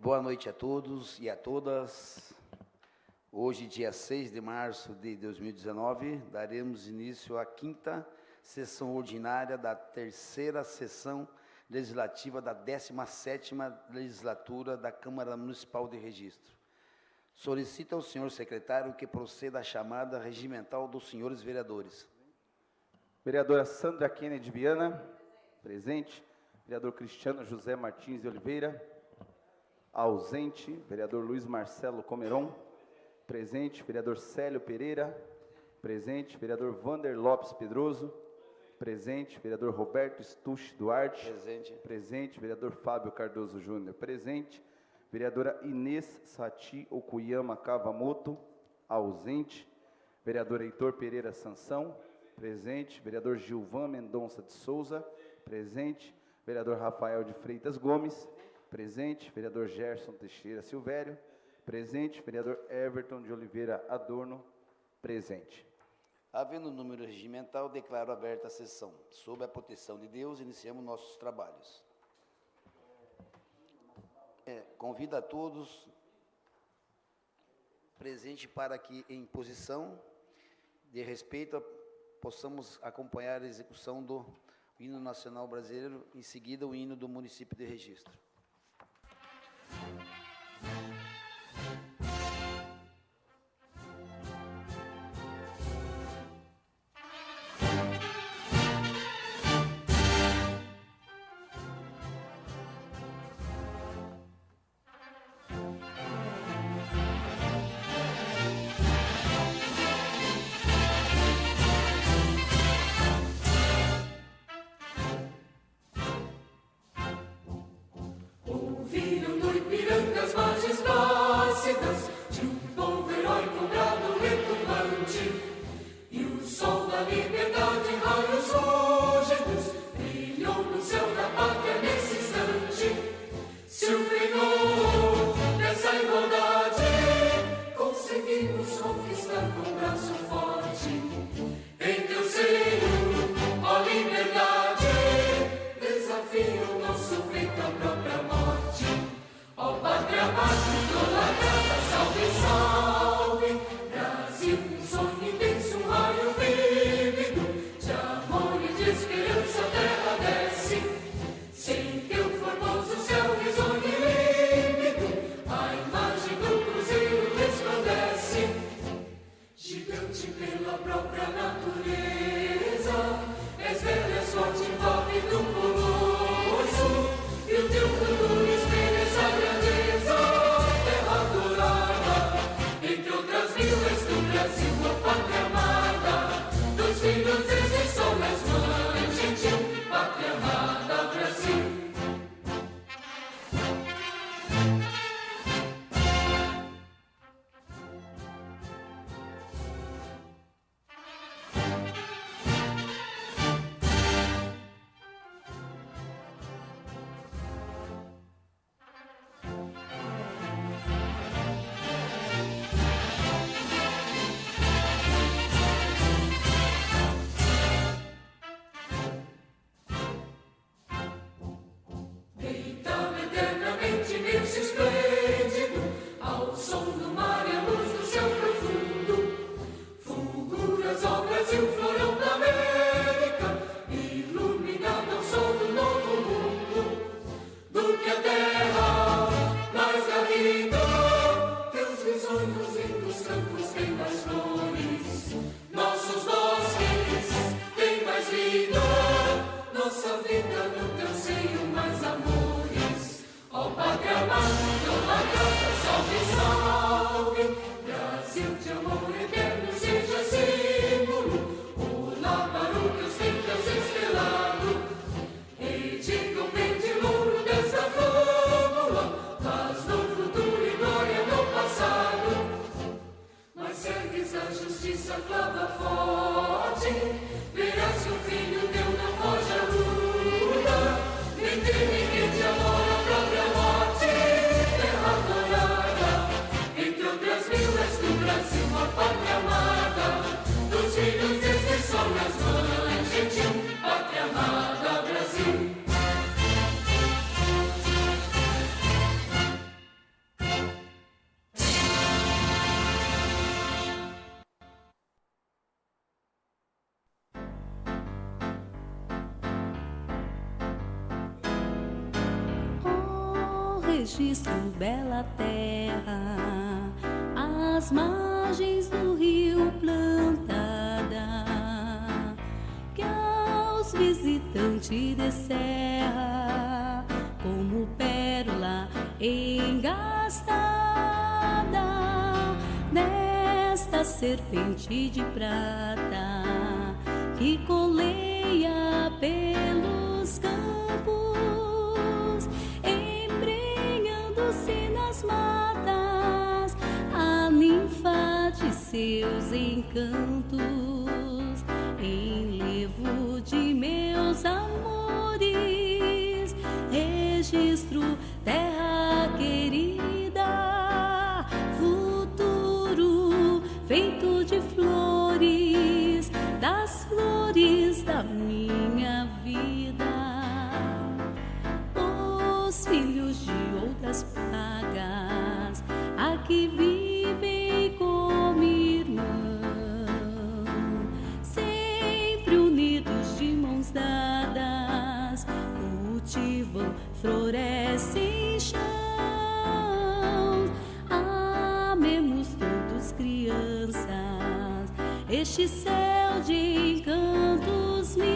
Boa noite a todos e a todas. Hoje, dia 6 de março de 2019, daremos início à 5ª sessão ordinária da 3ª sessão legislativa da 17ª legislatura da Câmara Municipal de Registro. Solicita ao senhor secretário que proceda à chamada regimental dos senhores vereadores. Vereadora Sandra Kennedy Viana, presente. Vereador Cristiano José Martins de Oliveira, ausente. Vereador Luiz Marcelo Comeron, presente. Vereador Célio Pereira, presente. Vereador Vander Lopes Pedroso, presente. Vereador Roberto Stucci Duarte, Presente. presente. Vereador Fábio Cardoso Júnior, presente. Vereadora Inês Sati Okuyama Kavamoto, ausente. Vereador Heitor Pereira Sansão, presente. Vereador Gilvan Mendonça de Souza, presente. Vereador Rafael de Freitas Gomes, presente. Vereador Gerson Teixeira Silvério, presente. Vereador Everton de Oliveira Adorno, presente. Havendo número regimental, declaro aberta a sessão. Sob a proteção de Deus, iniciamos nossos trabalhos. Convido a todos presentes para que, em posição de respeito, possamos acompanhar a execução do hino nacional brasileiro, em seguida o hino do município de Registro. Ouviram do Ipiranga as margens plácidas de um povo heróico, brado retumbante, e o sol da liberdade, raios rúgidos, brilhou no céu da pátria nesse instante. Se o penhor dessa igualdade conseguimos conquistar com braço forte, em teu seio, ó liberdade, desafia o nosso peito à própria morte. Ó pátria amada, idolatrada, salve, salve, Brasil, um sonho intenso, um raio vívido, de amor e de esperança a terra desce, sem teu formoso céu risonho e límpido, a imagem do cruzeiro resplandece, gigante pela própria natureza, és velho, és forte, envolve do colosso, e o teu futuro espelha essa grandeza, terra dourada, entre outras mil és do Brasil, ó pátria amada, dos filhos desse sol és mãe gentil, pátria amada, Brasil. Deitado eternamente berço esplêndido, ao som do mar e à luz do céu profundo, fulguras, ó Brasil, florão da América, iluminado ao sol do novo mundo, do que a terra mais garrida, teus risonhos lindos campos têm mais flores, nossos bosques têm mais vida, nossa vida no teu seio mais amores. Ó pátria amada, idolatrada, salve, salve, Brasil de amor eterno seja símbolo, olá para o que ostentas estrelado, e digam verde louro desta fórmula, paz no futuro e glória no passado. Mas ergues a justiça, clava forte, verás que o filho teu não foge à luta, nem teme que de amor a própria morte, registro, bela terra, às margens do rio plantada, que aos visitantes descerra como pérola engastada nesta serpente de prata que coleia pelos campos, embrenhando-se nas matas, a ninfa de seus encantos, enlevo de meus amores, registro, terra querida, futuro feito de flores, das flores da minha vida. Os filhos de outras pragas aqui vivem como irmãos, sempre unidos de mãos dadas, cultivam, florescem chãos. Amemos todos, crianças, este céu de encantos mil,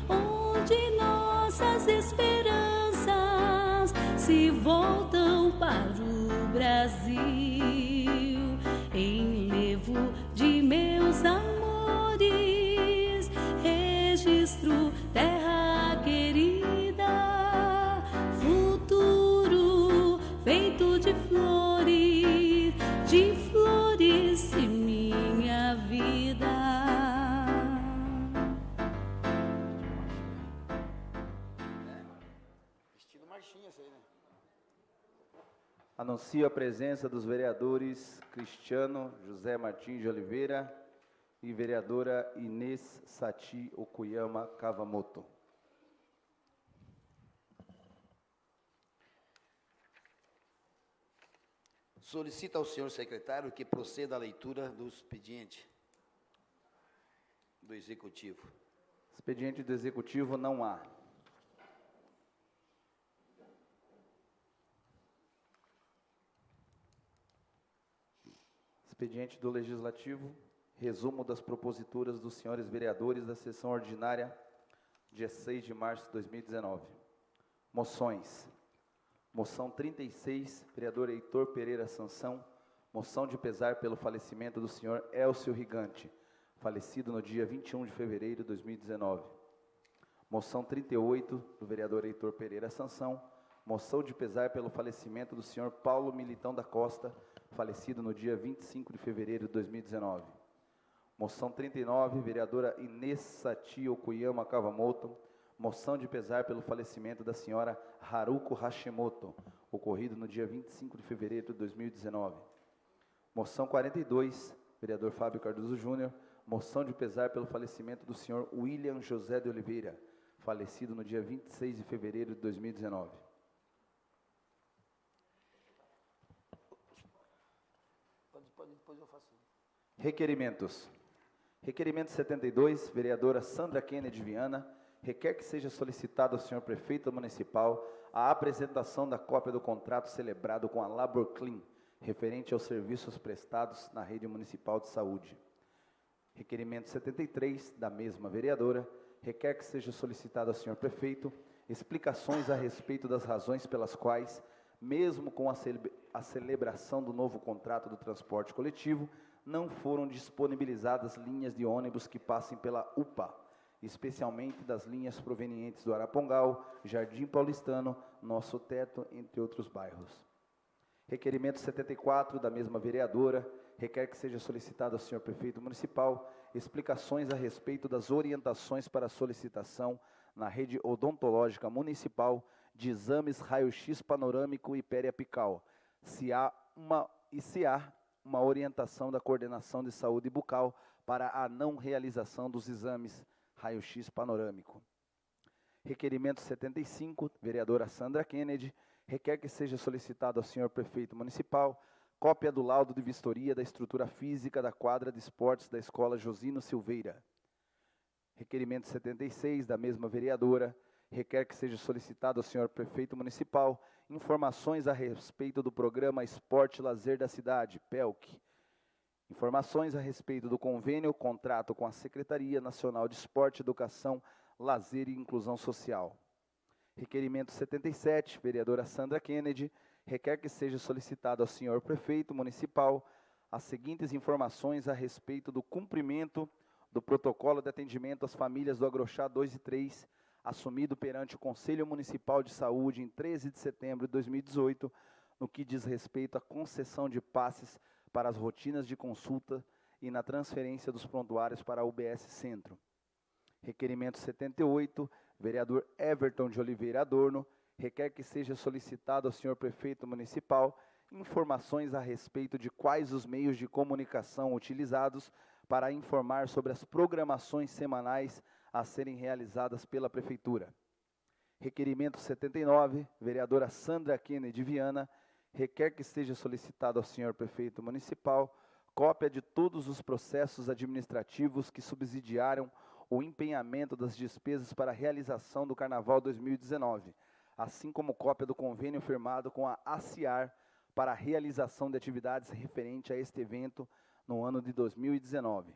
onde nossas esperanças se voltam para o Brasil, enlevo de meus amores, registro, terra querida, futuro feito de flores de minha vida. Estilo marchinha isso aí, né? Anuncio a presença dos vereadores Cristiano José Martins de Oliveira e vereadora Inês Sati Okuyama Kawamoto. Solicita ao senhor secretário que proceda à leitura do expediente do Executivo. Expediente do Executivo não há. Expediente do Legislativo, resumo das proposituras dos senhores vereadores da sessão ordinária, dia 6 de março de 2019. Moções. Moção 36, vereador Heitor Pereira Sansão, moção de pesar pelo falecimento do senhor Elcio Rigante, falecido no dia 21 de fevereiro de 2019. Moção 38, do vereador Heitor Pereira Sansão, moção de pesar pelo falecimento do senhor Paulo Militão da Costa, falecido no dia 25 de fevereiro de 2019. Moção 39, vereadora Inês Sati Okuyama Kawamoto, moção de pesar pelo falecimento da senhora Haruko Hashimoto, ocorrido no dia 25 de fevereiro de 2019. Moção 42, vereador Fábio Cardoso Júnior, moção de pesar pelo falecimento do senhor William José de Oliveira, falecido no dia 26 de fevereiro de 2019. Depois eu faço. Requerimentos. Requerimento 72, vereadora Sandra Kennedy Viana, requer que seja solicitado ao senhor prefeito municipal a apresentação da cópia do contrato celebrado com a Laborclean, referente aos serviços prestados na rede municipal de saúde. Requerimento 73, da mesma vereadora, requer que seja solicitado ao senhor prefeito explicações a respeito das razões pelas quais, mesmo com a celebração do novo contrato do transporte coletivo, não foram disponibilizadas linhas de ônibus que passem pela UPA, especialmente das linhas provenientes do Arapongal, Jardim Paulistano, Nosso Teto, entre outros bairros. Requerimento 74, da mesma vereadora, requer que seja solicitado ao senhor prefeito municipal explicações a respeito das orientações para solicitação na rede odontológica municipal de exames raio-x panorâmico e periapical, se há uma orientação da coordenação de saúde bucal para a não realização dos exames raio-x panorâmico. Requerimento 75, vereadora Sandra Kennedy, requer que seja solicitado ao senhor prefeito municipal cópia do laudo de vistoria da estrutura física da quadra de esportes da Escola Josino Silveira. Requerimento 76, da mesma vereadora, requer que seja solicitado ao senhor prefeito municipal informações a respeito do programa Esporte e Lazer da cidade, PELC. Informações a respeito do convênio, contrato com a Secretaria Nacional de Esporte, Educação, Lazer e Inclusão Social. Requerimento 77, vereadora Sandra Kennedy, requer que seja solicitado ao senhor prefeito municipal as seguintes informações a respeito do cumprimento do protocolo de atendimento às famílias do Agrochá 2 e 3, assumido perante o Conselho Municipal de Saúde em 13 de setembro de 2018, no que diz respeito à concessão de passes para as rotinas de consulta e na transferência dos prontuários para a UBS Centro. Requerimento 78, vereador Everton de Oliveira Adorno, requer que seja solicitado ao senhor prefeito municipal informações a respeito de quais os meios de comunicação utilizados para informar sobre as programações semanais a serem realizadas pela prefeitura. Requerimento 79, vereadora Sandra Kennedy Viana, requer que seja solicitado ao senhor prefeito municipal cópia de todos os processos administrativos que subsidiaram o empenhamento das despesas para a realização do Carnaval 2019, assim como cópia do convênio firmado com a ACIAR para a realização de atividades referente a este evento no ano de 2019.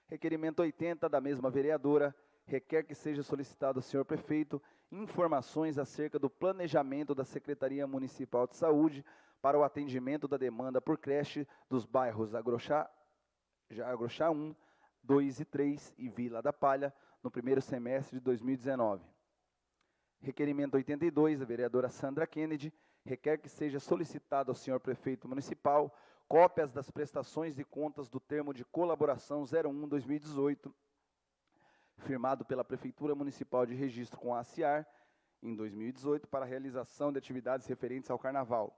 Requerimento 80, da mesma vereadora, requer que seja solicitado ao senhor prefeito informações acerca do planejamento da Secretaria Municipal de Saúde para o atendimento da demanda por creche dos bairros Agrochá 1, 2 e 3 e Vila da Palha, no primeiro semestre de 2019. Requerimento 82, da vereadora Sandra Kennedy, requer que seja solicitado ao senhor prefeito municipal cópias das prestações de contas do termo de colaboração 01-2018, firmado pela Prefeitura Municipal de Registro com a ACIAR, em 2018, para a realização de atividades referentes ao Carnaval.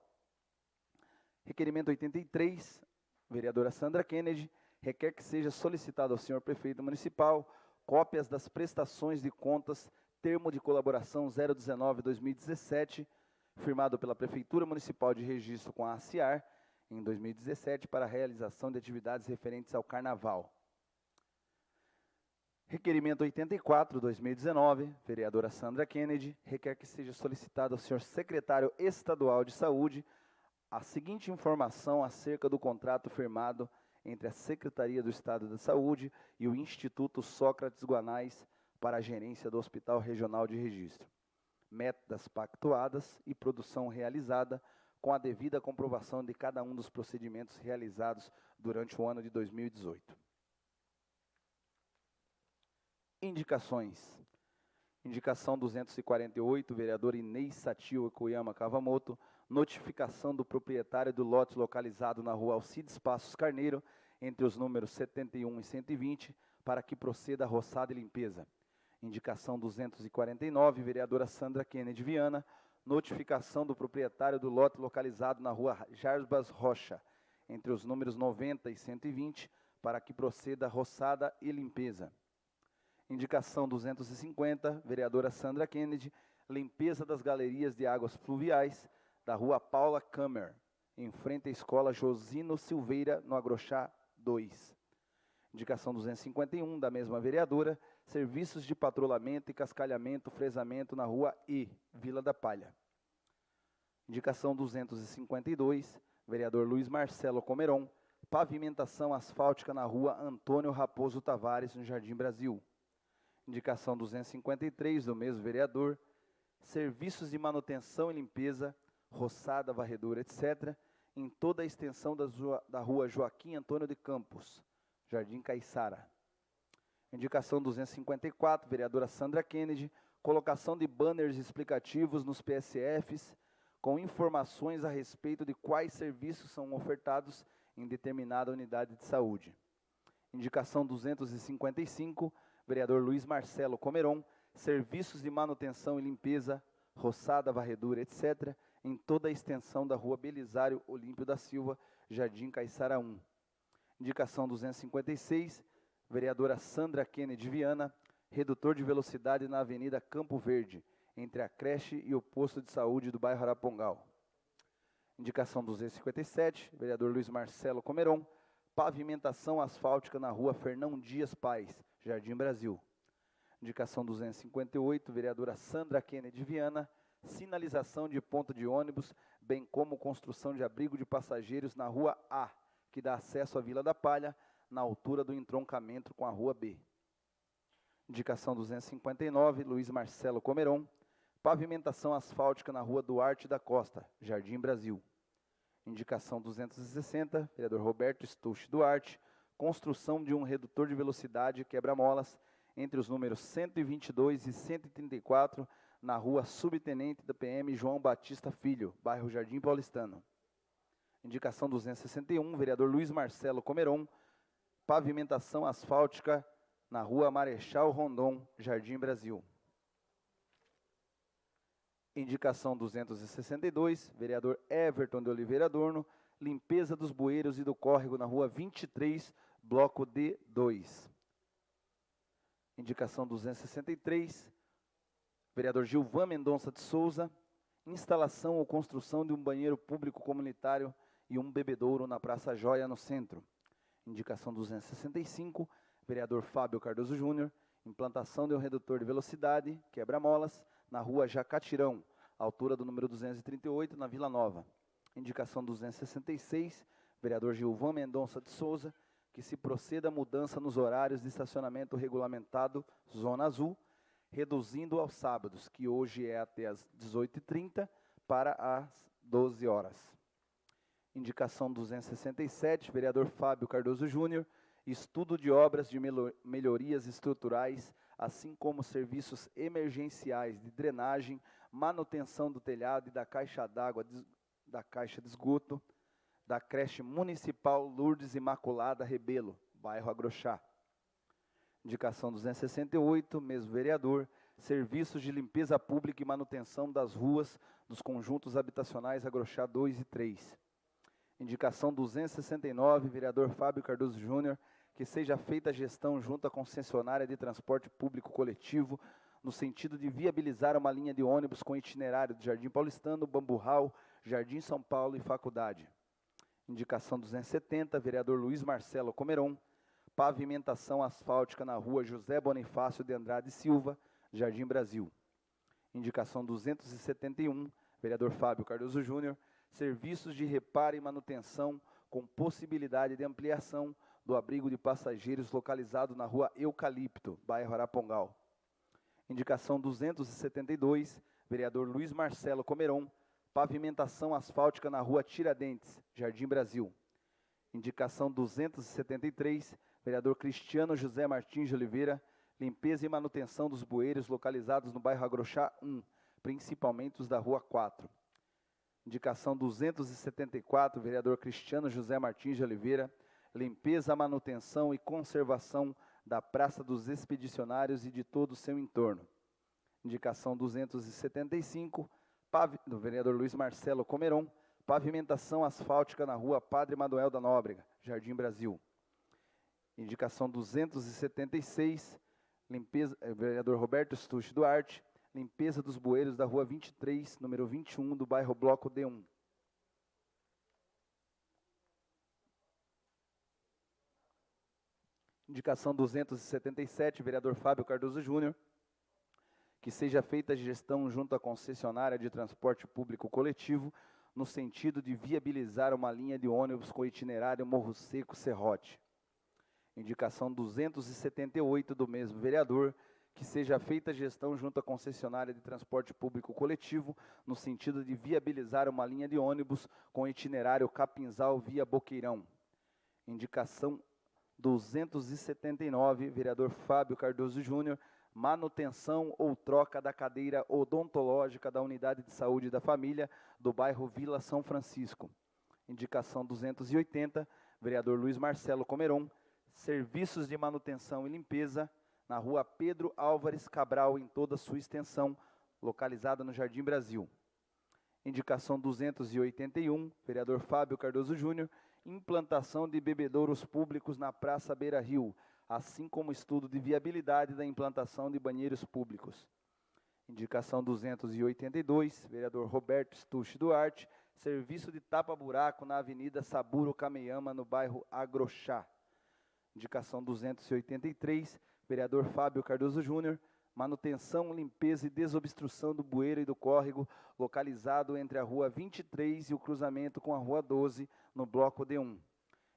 Requerimento 83, vereadora Sandra Kennedy, requer que seja solicitado ao senhor prefeito municipal cópias das prestações de contas termo de colaboração 019-2017, firmado pela Prefeitura Municipal de Registro com a ACIAR, em 2017, para a realização de atividades referentes ao Carnaval. Requerimento 84, 2019, vereadora Sandra Kennedy, requer que seja solicitado ao senhor secretário estadual de saúde a seguinte informação acerca do contrato firmado entre a Secretaria do Estado da Saúde e o Instituto Sócrates Guanais para a gerência do Hospital Regional de Registro. Metas pactuadas e produção realizada com a devida comprovação de cada um dos procedimentos realizados durante o ano de 2018. Indicações. Indicação 248, vereador Inês Satio Okuyama Kavamoto, notificação do proprietário do lote localizado na rua Alcides Passos Carneiro, entre os números 71 e 120, para que proceda a roçada e limpeza. Indicação 249, vereadora Sandra Kennedy Viana, notificação do proprietário do lote localizado na rua Jarbas Rocha, entre os números 90 e 120, para que proceda a roçada e limpeza. Indicação 250, vereadora Sandra Kennedy, limpeza das galerias de águas fluviais da rua Paula Kammer, em frente à escola Josino Silveira, no Agrochá 2. Indicação 251, da mesma vereadora, serviços de patrulhamento e cascalhamento, fresamento na rua E, Vila da Palha. Indicação 252, vereador Luiz Marcelo Comeron, pavimentação asfáltica na rua Antônio Raposo Tavares, no Jardim Brasil. Indicação 253, do mesmo vereador, serviços de manutenção e limpeza, roçada, varredura, etc., em toda a extensão da rua Joaquim Antônio de Campos, Jardim Caiçara. Indicação 254, vereadora Sandra Kennedy, colocação de banners explicativos nos PSFs, com informações a respeito de quais serviços são ofertados em determinada unidade de saúde. Indicação 255, vereador Luiz Marcelo Comeron, serviços de manutenção e limpeza, roçada, varredura, etc., em toda a extensão da rua Belisário Olímpio da Silva, Jardim Caiçara 1. Indicação 256, vereadora Sandra Kennedy Viana, redutor de velocidade na Avenida Campo Verde, entre a creche e o posto de saúde do bairro Arapongal. Indicação 257, vereador Luiz Marcelo Comeron, pavimentação asfáltica na rua Fernão Dias Pais, Jardim Brasil. Indicação 258, vereadora Sandra Kennedy Viana, sinalização de ponto de ônibus, bem como construção de abrigo de passageiros na Rua A, que dá acesso à Vila da Palha, na altura do entroncamento com a Rua B. Indicação 259, Luiz Marcelo Comeron, pavimentação asfáltica na Rua Duarte da Costa, Jardim Brasil. Indicação 260, vereador Roberto Stuch Duarte, construção de um redutor de velocidade quebra-molas entre os números 122 e 134, na Rua Subtenente da PM João Batista Filho, bairro Jardim Paulistano. Indicação 261, vereador Luiz Marcelo Comeron, pavimentação asfáltica na Rua Marechal Rondon, Jardim Brasil. Indicação 262, vereador Everton de Oliveira Adorno, limpeza dos bueiros e do córrego na Rua 23, bloco D2. Indicação 263, vereador Gilvan Mendonça de Souza, instalação ou construção de um banheiro público comunitário e um bebedouro na Praça Joia, no centro. Indicação 265, vereador Fábio Cardoso Júnior, implantação de um redutor de velocidade, quebra-molas, na Rua Jacatirão, altura do número 238, na Vila Nova. Indicação 266, vereador Gilvan Mendonça de Souza, que se proceda a mudança nos horários de estacionamento regulamentado Zona Azul, reduzindo aos sábados, que hoje é até às 18h30, para às 12 horas. Indicação 267, vereador Fábio Cardoso Júnior, estudo de obras de melhorias estruturais, assim como serviços emergenciais de drenagem, manutenção do telhado e da caixa d'água, da caixa de esgoto, da creche municipal Lourdes Imaculada Rebelo, bairro Agrochá. Indicação 268, mesmo vereador, serviços de limpeza pública e manutenção das ruas dos conjuntos habitacionais Agrochá 2 e 3. Indicação 269, vereador Fábio Cardoso Júnior, que seja feita a gestão junto à concessionária de transporte público coletivo, no sentido de viabilizar uma linha de ônibus com itinerário de Jardim Paulistano, Bamburral, Jardim São Paulo e Faculdade. Indicação 270, vereador Luiz Marcelo Comeron, pavimentação asfáltica na Rua José Bonifácio de Andrade Silva, Jardim Brasil. Indicação 271, vereador Fábio Cardoso Júnior, serviços de reparo e manutenção com possibilidade de ampliação do abrigo de passageiros localizado na Rua Eucalipto, bairro Arapongal. Indicação 272, vereador Luiz Marcelo Comeron, pavimentação asfáltica na Rua Tiradentes, Jardim Brasil. Indicação 273, vereador Cristiano José Martins de Oliveira, limpeza e manutenção dos bueiros localizados no bairro Agrochá 1, principalmente os da Rua 4. Indicação 274, vereador Cristiano José Martins de Oliveira, limpeza, manutenção e conservação da Praça dos Expedicionários e de todo o seu entorno. Indicação 275, do vereador Luiz Marcelo Comeron, pavimentação asfáltica na Rua Padre Manuel da Nóbrega, Jardim Brasil. Indicação 276, vereador Roberto Stuch Duarte, limpeza dos bueiros da Rua 23, número 21, do bairro Bloco D1. Indicação 277, vereador Fábio Cardoso Júnior, que seja feita a gestão junto à concessionária de transporte público coletivo, no sentido de viabilizar uma linha de ônibus com itinerário Morro Seco Serrote. Indicação 278 do mesmo vereador, que seja feita a gestão junto à concessionária de transporte público coletivo, no sentido de viabilizar uma linha de ônibus com itinerário Capinzal via Boqueirão. Indicação 279, vereador Fábio Cardoso Júnior, manutenção ou troca da cadeira odontológica da Unidade de Saúde da Família do bairro Vila São Francisco. Indicação 280, vereador Luiz Marcelo Comeron, serviços de manutenção e limpeza na Rua Pedro Álvares Cabral em toda a sua extensão, localizada no Jardim Brasil. Indicação 281, vereador Fábio Cardoso Júnior, implantação de bebedouros públicos na Praça Beira Rio, assim como estudo de viabilidade da implantação de banheiros públicos. Indicação 282, vereador Roberto Stuch Duarte, serviço de tapa-buraco na Avenida Saburo Kameyama, no bairro Agrochá. Indicação 283, Vereador Fábio Cardoso Júnior, manutenção, limpeza e desobstrução do bueiro e do córrego, localizado entre a Rua 23 e o cruzamento com a Rua 12, no bloco D1.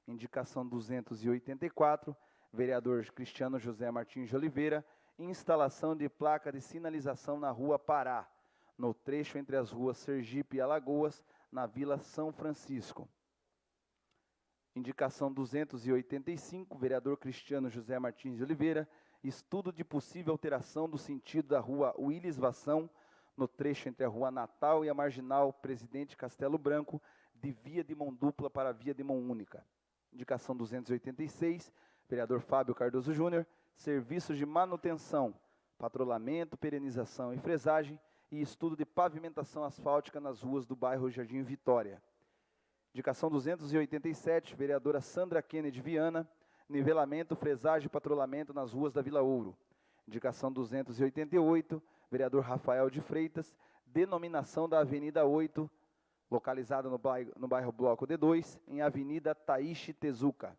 Indicação 284, vereador Cristiano José Martins de Oliveira, instalação de placa de sinalização na Rua Pará, no trecho entre as ruas Sergipe e Alagoas, na Vila São Francisco. Indicação 285, vereador Cristiano José Martins de Oliveira, estudo de possível alteração do sentido da Rua Willis Vação, no trecho entre a Rua Natal e a Marginal Presidente Castelo Branco, de via de mão dupla para via de mão única. Indicação 286, vereador Fábio Cardoso Júnior, serviços de manutenção, patrulhamento, perenização e fresagem e estudo de pavimentação asfáltica nas ruas do bairro Jardim Vitória. Indicação 287, vereadora Sandra Kennedy Viana, nivelamento, fresagem e patrulhamento nas ruas da Vila Ouro. Indicação 288, vereador Rafael de Freitas, denominação da Avenida 8, localizada no bairro Bloco D2, em Avenida Taishi Tezuka.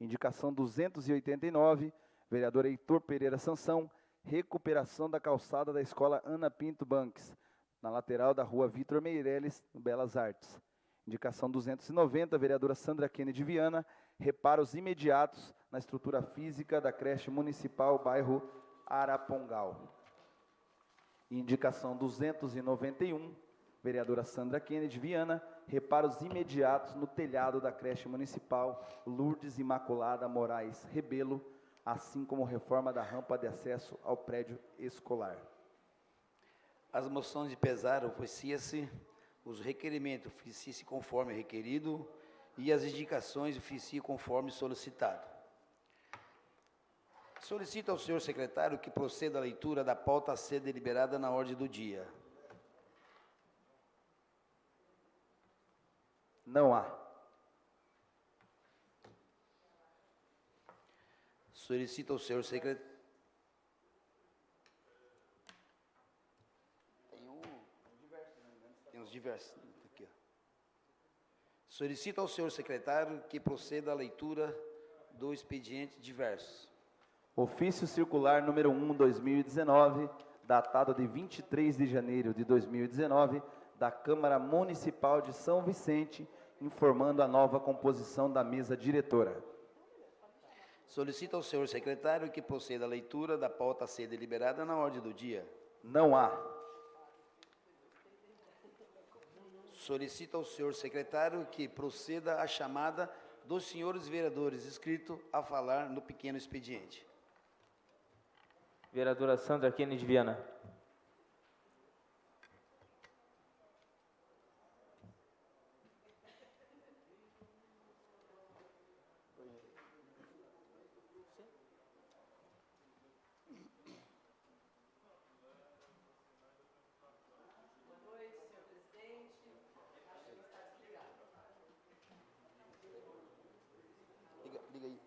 Indicação 289, vereador Heitor Pereira Sansão, recuperação da calçada da Escola Ana Pinto Banks, na lateral da Rua Vitor Meireles, no Belas Artes. Indicação 290, vereadora Sandra Kennedy Viana, reparos imediatos na estrutura física da creche municipal, bairro Arapongal. Indicação 291, vereadora Sandra Kennedy Viana, reparos imediatos no telhado da creche municipal Lourdes Imaculada Moraes Rebelo, assim como reforma da rampa de acesso ao prédio escolar. As moções de pesar oficia-se, os requerimentos oficia-se conforme requerido e as indicações oficia conforme solicitado. Solicito ao senhor secretário que proceda à leitura da pauta a ser deliberada na ordem do dia. Não há. Solicito ao senhor secretário. Tem uns diversos. Aqui, ó. Solicito ao senhor secretário que proceda à leitura do expediente diversos. Ofício circular número 1/2019, datado de 23 de janeiro de 2019, da Câmara Municipal de São Vicente, informando a nova composição da mesa diretora. Solicito ao senhor secretário que proceda à leitura da pauta a ser deliberada na ordem do dia. Não há. Solicito ao senhor secretário que proceda à chamada dos senhores vereadores inscritos a falar no pequeno expediente. Vereadora Sandra Kennedy Viana. Liga aí.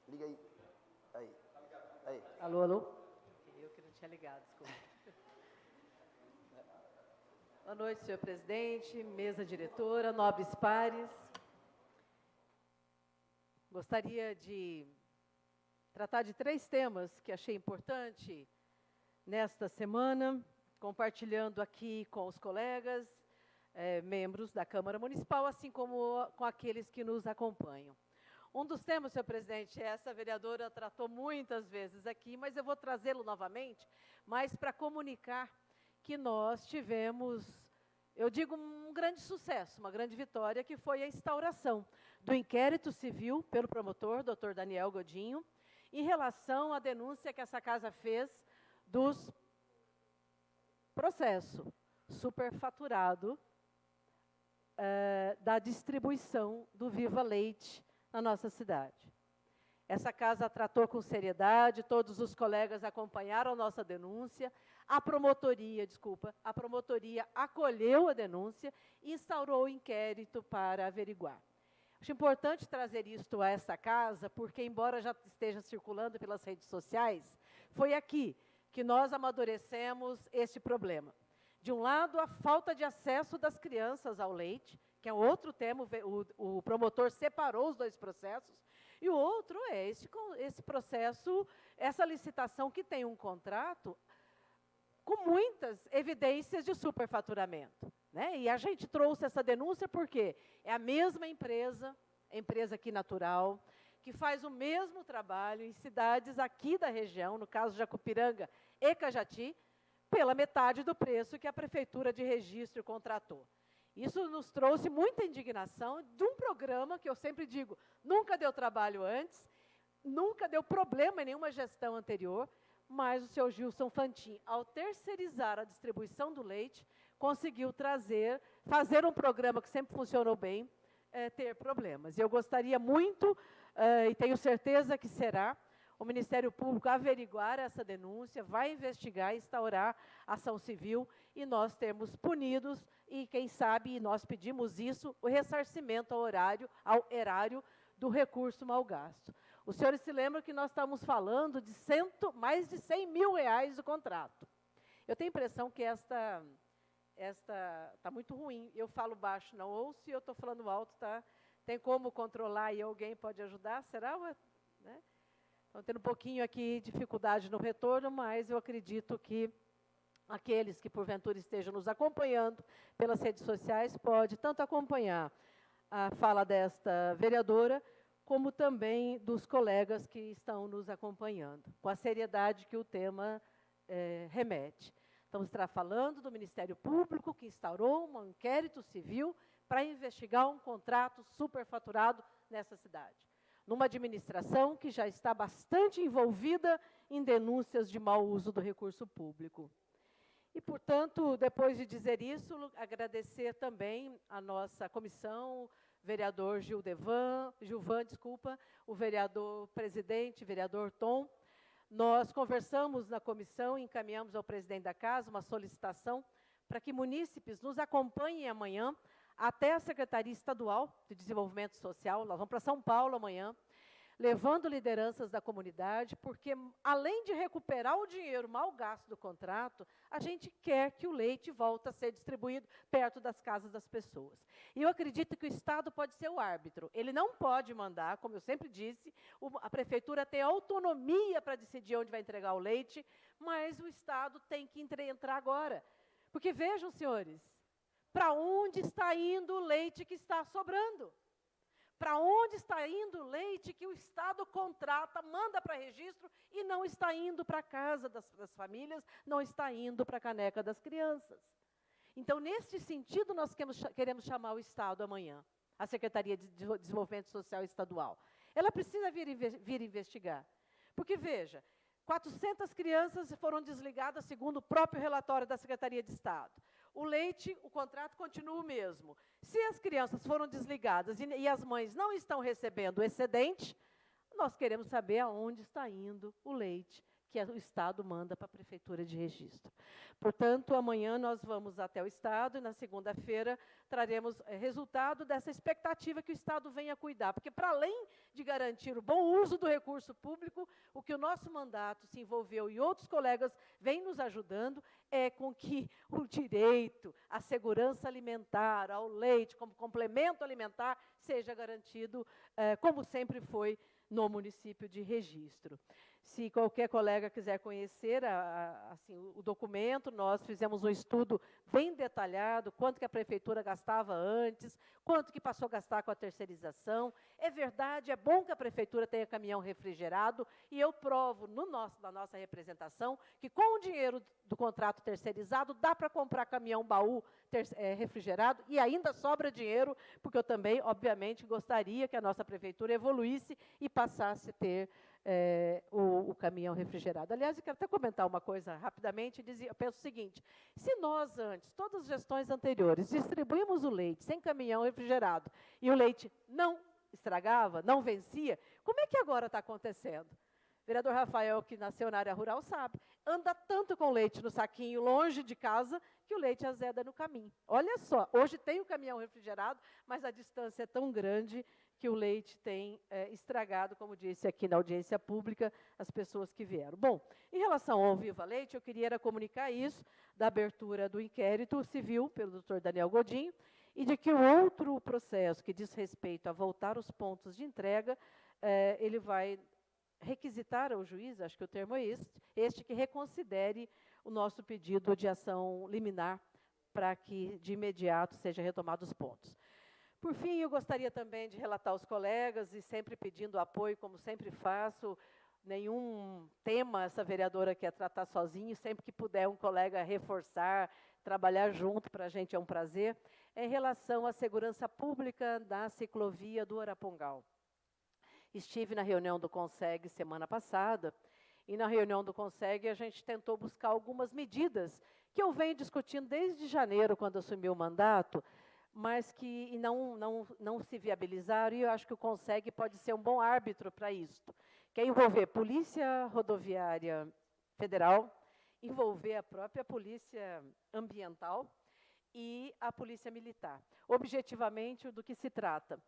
Liga aí. Aí. Aí. Alô, alô? Eu que não tinha ligado, desculpa. Boa noite, senhor presidente, mesa diretora, nobres pares. Gostaria de tratar de 3 temas que achei importante nesta semana, compartilhando aqui com os colegas, membros da Câmara Municipal, assim como com aqueles que nos acompanham. Um dos temas, senhor presidente, essa vereadora tratou muitas vezes aqui, mas eu vou trazê-lo novamente, mas para comunicar que nós tivemos, eu digo, um grande sucesso, uma grande vitória, que foi a instauração do inquérito civil pelo promotor, doutor Daniel Godinho, em relação à denúncia que essa casa fez dos processo superfaturado da distribuição do Viva Leite na nossa cidade. Essa casa tratou com seriedade, todos os colegas acompanharam a nossa denúncia, a promotoria acolheu a denúncia e instaurou o inquérito para averiguar. Acho importante trazer isto a essa casa, porque, embora já esteja circulando pelas redes sociais, foi aqui que nós amadurecemos este problema. De um lado, a falta de acesso das crianças ao leite, que é outro tema, o promotor separou os 2 processos, e o outro é esse processo essa licitação que tem um contrato com muitas evidências de superfaturamento, né? E a gente trouxe essa denúncia porque é a mesma empresa aqui natural, que faz o mesmo trabalho em cidades aqui da região, no caso Jacupiranga e Cajati, pela metade do preço que a Prefeitura de Registro contratou. Isso nos trouxe muita indignação de um programa que eu sempre digo, nunca deu trabalho antes, nunca deu problema em nenhuma gestão anterior, mas o seu Gilson Fantin, ao terceirizar a distribuição do leite, conseguiu fazer um programa que sempre funcionou bem, ter problemas. E eu gostaria muito, e tenho certeza que será, o Ministério Público averiguar essa denúncia, vai investigar, instaurar ação civil e nós termos punidos e, quem sabe, e nós pedimos isso, o ressarcimento ao erário do recurso mal gasto. Os senhores se lembram que nós estamos falando de mais de 100 mil reais do contrato. Eu tenho a impressão que esta está muito ruim. Eu falo baixo, não ouço, e eu estou falando alto, tá? Tem como controlar e alguém pode ajudar? Será? Né? Estão tendo um pouquinho aqui de dificuldade no retorno, mas eu acredito que aqueles que, porventura, estejam nos acompanhando pelas redes sociais, pode tanto acompanhar a fala desta vereadora, como também dos colegas que estão nos acompanhando, com a seriedade que o tema remete. Estamos falando do Ministério Público, que instaurou um inquérito civil para investigar um contrato superfaturado nessa cidade, numa administração que já está bastante envolvida em denúncias de mau uso do recurso público. E, portanto, depois de dizer isso, agradecer também a nossa comissão, vereador Gilvan, o vereador presidente, vereador Tom. Nós conversamos na comissão e encaminhamos ao presidente da casa uma solicitação para que munícipes nos acompanhem amanhã até a Secretaria Estadual de Desenvolvimento Social. Nós vamos para São Paulo amanhã, levando lideranças da comunidade, porque, além de recuperar o dinheiro mal gasto do contrato, a gente quer que o leite volte a ser distribuído perto das casas das pessoas. E eu acredito que o Estado pode ser o árbitro. Ele não pode mandar, como eu sempre disse, a Prefeitura tem autonomia para decidir onde vai entregar o leite, mas o Estado tem que entrar agora. Porque, vejam, senhores, para onde está indo o leite que está sobrando? Para onde está indo o leite que o Estado contrata, manda para registro e não está indo para a casa das famílias, não está indo para a caneca das crianças? Então, nesse sentido, nós queremos chamar o Estado amanhã, a Secretaria de Desenvolvimento Social Estadual. Ela precisa vir investigar. Porque, veja, 400 crianças foram desligadas, segundo o próprio relatório da Secretaria de Estado. O leite, o contrato continua o mesmo. Se as crianças foram desligadas e as mães não estão recebendo o excedente, nós queremos saber aonde está indo o leite que o Estado manda para a Prefeitura de Registro. Portanto, amanhã nós vamos até o Estado e na segunda-feira traremos resultado dessa expectativa que o Estado venha cuidar. Porque, para além de garantir o bom uso do recurso público, o que o nosso mandato se envolveu e outros colegas vêm nos ajudando é com que o direito à segurança alimentar, ao leite como complemento alimentar, seja garantido, como sempre foi no município de Registro. Se qualquer colega quiser conhecer assim, o documento, nós fizemos um estudo bem detalhado, quanto que a Prefeitura gastava antes, quanto que passou a gastar com a terceirização. É verdade, é bom que a Prefeitura tenha caminhão refrigerado, e eu provo na nossa representação que com o dinheiro do contrato terceirizado dá para comprar caminhão baú refrigerado e ainda sobra dinheiro, porque eu também, obviamente, gostaria que a nossa Prefeitura evoluísse e passasse a ter o caminhão refrigerado. Aliás, eu quero até comentar uma coisa rapidamente. Eu penso o seguinte: se nós antes, todas as gestões anteriores, distribuímos o leite sem caminhão refrigerado e o leite não estragava, não vencia, como é que agora está acontecendo? O vereador Rafael, que nasceu na área rural, sabe, anda tanto com leite no saquinho, longe de casa, que o leite azeda no caminho. Olha só, hoje tem o caminhão refrigerado, mas a distância é tão grande que o leite tem estragado, como disse aqui na audiência pública, as pessoas que vieram. Bom, em relação ao Viva Leite, eu queria comunicar isso, da abertura do inquérito civil pelo doutor Daniel Godinho, e de que o outro processo que diz respeito a voltar os pontos de entrega, ele vai requisitar ao juiz, acho que o termo é este que reconsidere o nosso pedido de ação liminar para que, de imediato, seja retomado os pontos. Por fim, eu gostaria também de relatar aos colegas, e sempre pedindo apoio, como sempre faço, nenhum tema essa vereadora quer tratar sozinho, sempre que puder um colega reforçar, trabalhar junto, para a gente é um prazer, em relação à segurança pública da ciclovia do Arapongal. Estive na reunião do CONSEG semana passada, e na reunião do CONSEG a gente tentou buscar algumas medidas que eu venho discutindo desde janeiro, quando assumi o mandato, mas que não se viabilizaram, e eu acho que o CONSEG pode ser um bom árbitro para isso, que é envolver Polícia Rodoviária Federal, envolver a própria Polícia Ambiental e a Polícia Militar. Objetivamente, do que se trata?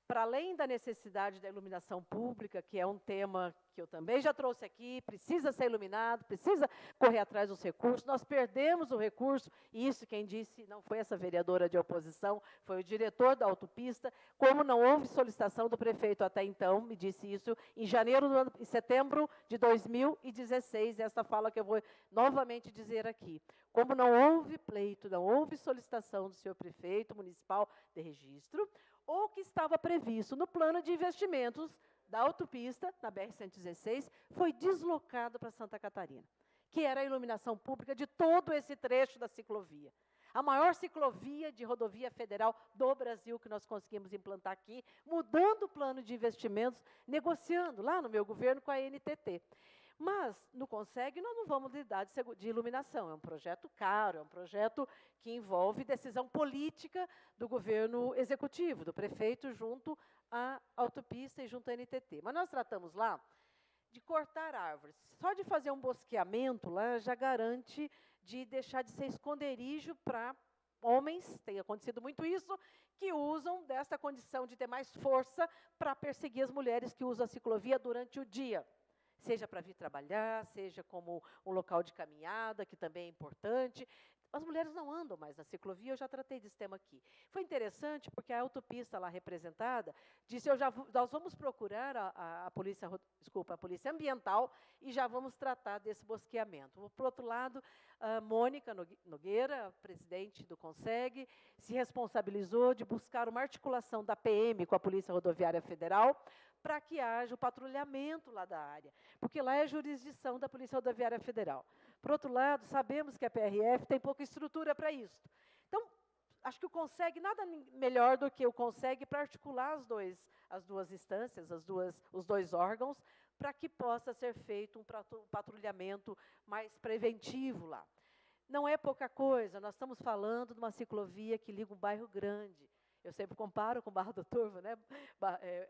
Para além da necessidade da iluminação pública, que é um tema que eu também já trouxe aqui, precisa ser iluminado, precisa correr atrás dos recursos, nós perdemos o recurso, e isso quem disse não foi essa vereadora de oposição, foi o diretor da autopista, como não houve solicitação do prefeito até então, me disse isso em setembro de 2016, essa fala que eu vou novamente dizer aqui. Como não houve pleito, não houve solicitação do senhor prefeito municipal de registro, ou que estava previsto no plano de investimentos da autopista, na BR-116, foi deslocado para Santa Catarina, que era a iluminação pública de todo esse trecho da ciclovia. A maior ciclovia de rodovia federal do Brasil que nós conseguimos implantar aqui, mudando o plano de investimentos, negociando lá no meu governo com a NTT. Mas, no CONSEG, nós não vamos lidar de iluminação. É um projeto caro, é um projeto que envolve decisão política do governo executivo, do prefeito, junto à autopista e junto à NTT. Mas nós tratamos lá de cortar árvores. Só de fazer um bosqueamento lá já garante de deixar de ser esconderijo para homens, tem acontecido muito isso, que usam dessa condição de ter mais força para perseguir as mulheres que usam a ciclovia durante o dia. Seja para vir trabalhar, seja como um local de caminhada, que também é importante. As mulheres não andam mais na ciclovia, eu já tratei desse tema aqui. Foi interessante porque a autopista lá representada disse, nós vamos procurar a polícia ambiental e já vamos tratar desse bosqueamento. Por outro lado, a Mônica Nogueira, presidente do CONSEG, se responsabilizou de buscar uma articulação da PM com a Polícia Rodoviária Federal, para que haja o patrulhamento lá da área, porque lá é jurisdição da Polícia Rodoviária Federal. Por outro lado, sabemos que a PRF tem pouca estrutura para isso. Então, acho que o CONSEG, nada melhor do que o CONSEG para articular as duas instâncias, os dois órgãos, para que possa ser feito um patrulhamento mais preventivo lá. Não é pouca coisa, nós estamos falando de uma ciclovia que liga um bairro grande. Eu sempre comparo com Barra do Turvo, né?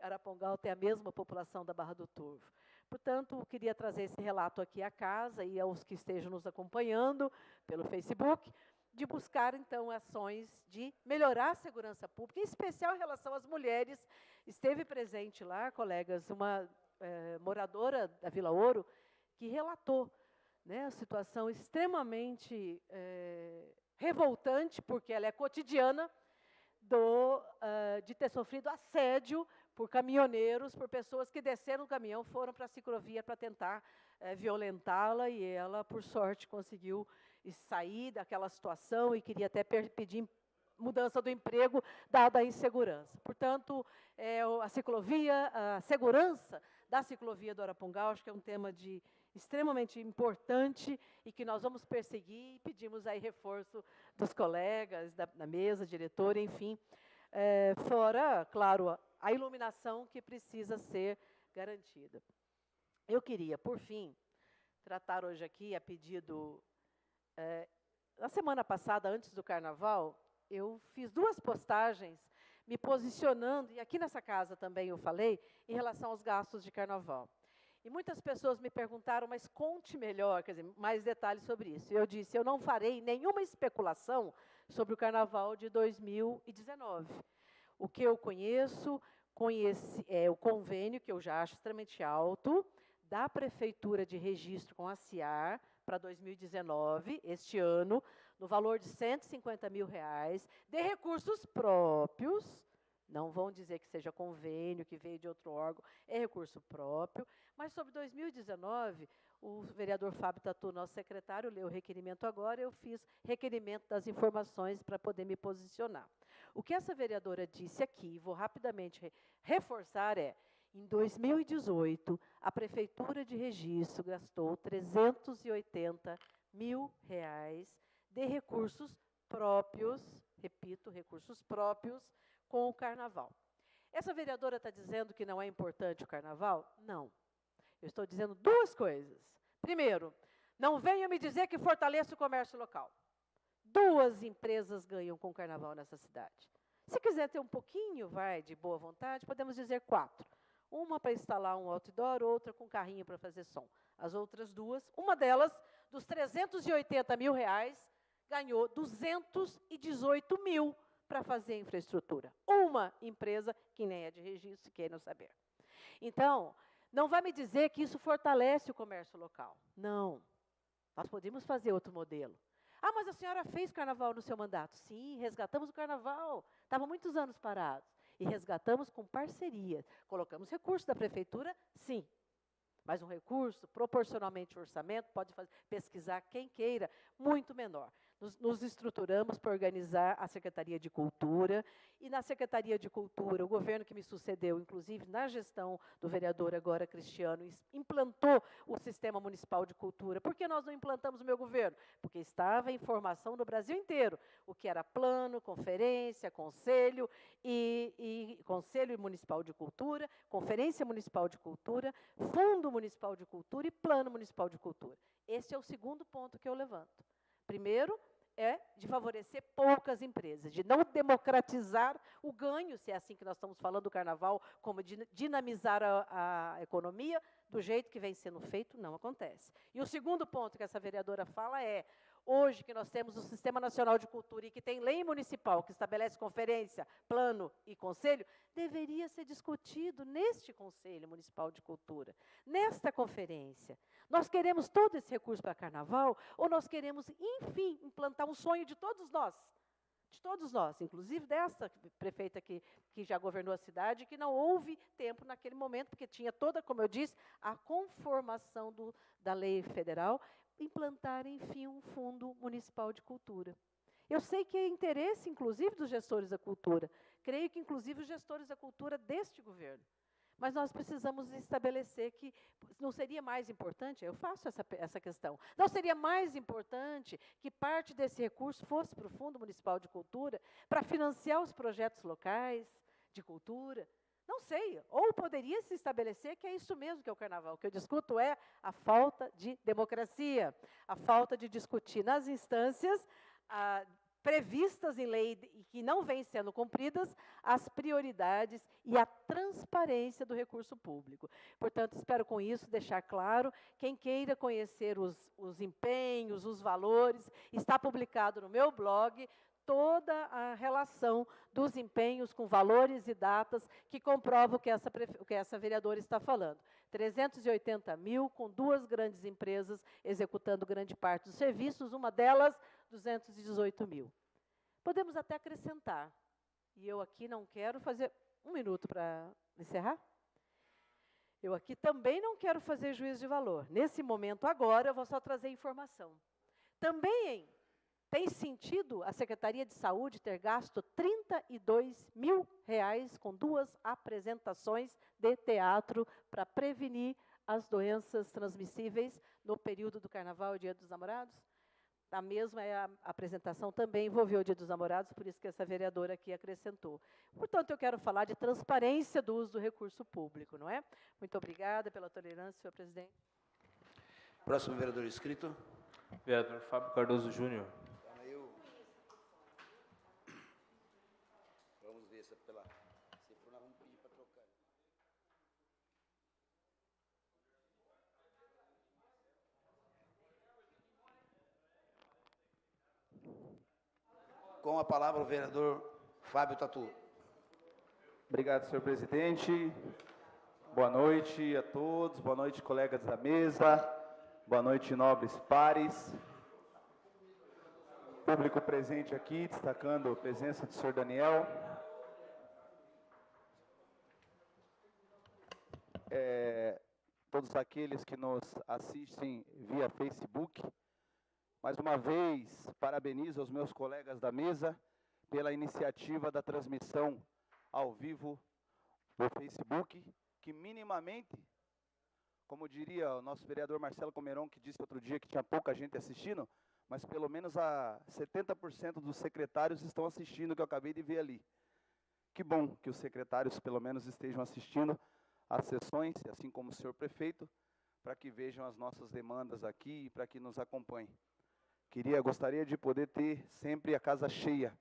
Arapongal tem a mesma população da Barra do Turvo. Portanto, eu queria trazer esse relato aqui à casa e aos que estejam nos acompanhando pelo Facebook, de buscar, então, ações de melhorar a segurança pública, em especial em relação às mulheres. Esteve presente lá, colegas, uma moradora da Vila Ouro, que relatou, né, a situação extremamente revoltante, porque ela é cotidiana, de ter sofrido assédio por caminhoneiros, por pessoas que desceram do caminhão, foram para a ciclovia para tentar violentá-la, e ela, por sorte, conseguiu sair daquela situação e queria até pedir mudança do emprego, dada a insegurança. Portanto, a ciclovia, a segurança da ciclovia do Arapongal, acho que é um tema extremamente importante e que nós vamos perseguir, e pedimos aí reforço dos colegas, da mesa, diretora, enfim. Fora, claro, a iluminação que precisa ser garantida. Eu queria, por fim, tratar hoje aqui, a pedido... na semana passada, antes do Carnaval, eu fiz 2 postagens me posicionando, e aqui nessa casa também eu falei, em relação aos gastos de Carnaval. E muitas pessoas me perguntaram, mas conte melhor, quer dizer, mais detalhes sobre isso. Eu disse, eu não farei nenhuma especulação sobre o Carnaval de 2019. O que eu conheço é o convênio, que eu já acho extremamente alto, da Prefeitura de Registro com a CIAR, para 2019, este ano, no valor de R$ 150 mil, de recursos próprios, Não vão dizer que seja convênio, que veio de outro órgão, é recurso próprio. Mas sobre 2019, o vereador Fábio Tatu, nosso secretário, leu o requerimento agora, eu fiz requerimento das informações para poder me posicionar. O que essa vereadora disse aqui, vou rapidamente reforçar, em 2018, a Prefeitura de Registro gastou R$ 380 mil de recursos próprios, repito, recursos próprios, com o Carnaval. Essa vereadora está dizendo que não é importante o Carnaval? Não. Eu estou dizendo duas coisas. Primeiro, não venha me dizer que fortaleça o comércio local. 2 empresas ganham com o Carnaval nessa cidade. Se quiser ter um pouquinho, de boa vontade, podemos dizer 4. Uma para instalar um outdoor, outra com carrinho para fazer som. As outras 2, uma delas, dos R$ 380 mil, ganhou 218 mil para fazer infraestrutura. Uma empresa que nem é de registro, queiram saber. Então, não vai me dizer que isso fortalece o comércio local. Não. Nós podemos fazer outro modelo. Ah, mas a senhora fez carnaval no seu mandato. Sim, resgatamos o carnaval. Estava muitos anos parados. E resgatamos com parceria. Colocamos recursos da prefeitura? Sim. Mas um recurso, proporcionalmente ao orçamento, pode pesquisar quem queira, muito menor. Nos estruturamos para organizar a Secretaria de Cultura, e na Secretaria de Cultura, o governo que me sucedeu, inclusive na gestão do vereador agora Cristiano, implantou o Sistema Municipal de Cultura. Por que nós não implantamos o meu governo? Porque estava em formação no Brasil inteiro, o que era plano, conferência, conselho e Conselho Municipal de Cultura, Conferência Municipal de Cultura, Fundo Municipal de Cultura e Plano Municipal de Cultura. Esse é o segundo ponto que eu levanto. Primeiro, é de favorecer poucas empresas, de não democratizar o ganho, se é assim que nós estamos falando do Carnaval, como dinamizar a economia, do jeito que vem sendo feito, não acontece. E o segundo ponto que essa vereadora fala hoje que nós temos o Sistema Nacional de Cultura e que tem lei municipal que estabelece conferência, plano e conselho, deveria ser discutido neste Conselho Municipal de Cultura, nesta conferência. Nós queremos todo esse recurso para Carnaval ou nós queremos, enfim, implantar um sonho de todos nós? De todos nós, inclusive dessa prefeita que já governou a cidade, que não houve tempo naquele momento, porque tinha toda, como eu disse, a conformação da lei federal, implantar, enfim, um fundo municipal de cultura. Eu sei que é interesse, inclusive, dos gestores da cultura, creio que, inclusive, os gestores da cultura deste governo. Mas nós precisamos estabelecer que não seria mais importante, eu faço essa questão, não seria mais importante que parte desse recurso fosse para o Fundo Municipal de Cultura, para financiar os projetos locais de cultura? Não sei, ou poderia se estabelecer que é isso mesmo que é o Carnaval. O que eu discuto é a falta de democracia, a falta de discutir nas instâncias previstas em lei e que não vêm sendo cumpridas, as prioridades e a transparência do recurso público. Portanto, espero com isso deixar claro, quem queira conhecer os empenhos, os valores, está publicado no meu blog, toda a relação dos empenhos com valores e datas que comprovam o que essa vereadora está falando. 380 mil com 2 grandes empresas executando grande parte dos serviços, uma delas 218 mil. Podemos até acrescentar, e eu aqui não quero fazer... 1 minuto para encerrar? Eu aqui também não quero fazer juízo de valor. Nesse momento agora, eu vou só trazer informação. Também tem sentido a Secretaria de Saúde ter gasto R$ 32 mil com 2 apresentações de teatro para prevenir as doenças transmissíveis no período do Carnaval e Dia dos Namorados? A mesma apresentação também envolveu o Dia dos Namorados, por isso que essa vereadora aqui acrescentou. Portanto, eu quero falar de transparência do uso do recurso público, não é? Muito obrigada pela tolerância, senhor presidente. Próximo vereador inscrito. Vereador Fábio Cardoso Júnior. Vamos ver se for nós vamos pedir para trocar. Com a palavra o vereador Fábio Tatu. Obrigado, senhor presidente. Boa noite a todos, boa noite, colegas da mesa, boa noite, nobres pares. Público presente aqui, destacando a presença do senhor Daniel. todos aqueles que nos assistem via Facebook. Mais uma vez, parabenizo aos meus colegas da mesa pela iniciativa da transmissão ao vivo do Facebook, que minimamente, como diria o nosso vereador Marcelo Comeron, que disse outro dia que tinha pouca gente assistindo, mas pelo menos a 70% dos secretários estão assistindo, que eu acabei de ver ali. Que bom que os secretários pelo menos estejam assistindo às sessões, assim como o senhor prefeito, para que vejam as nossas demandas aqui e para que nos acompanhem. Gostaria de poder ter sempre a casa cheia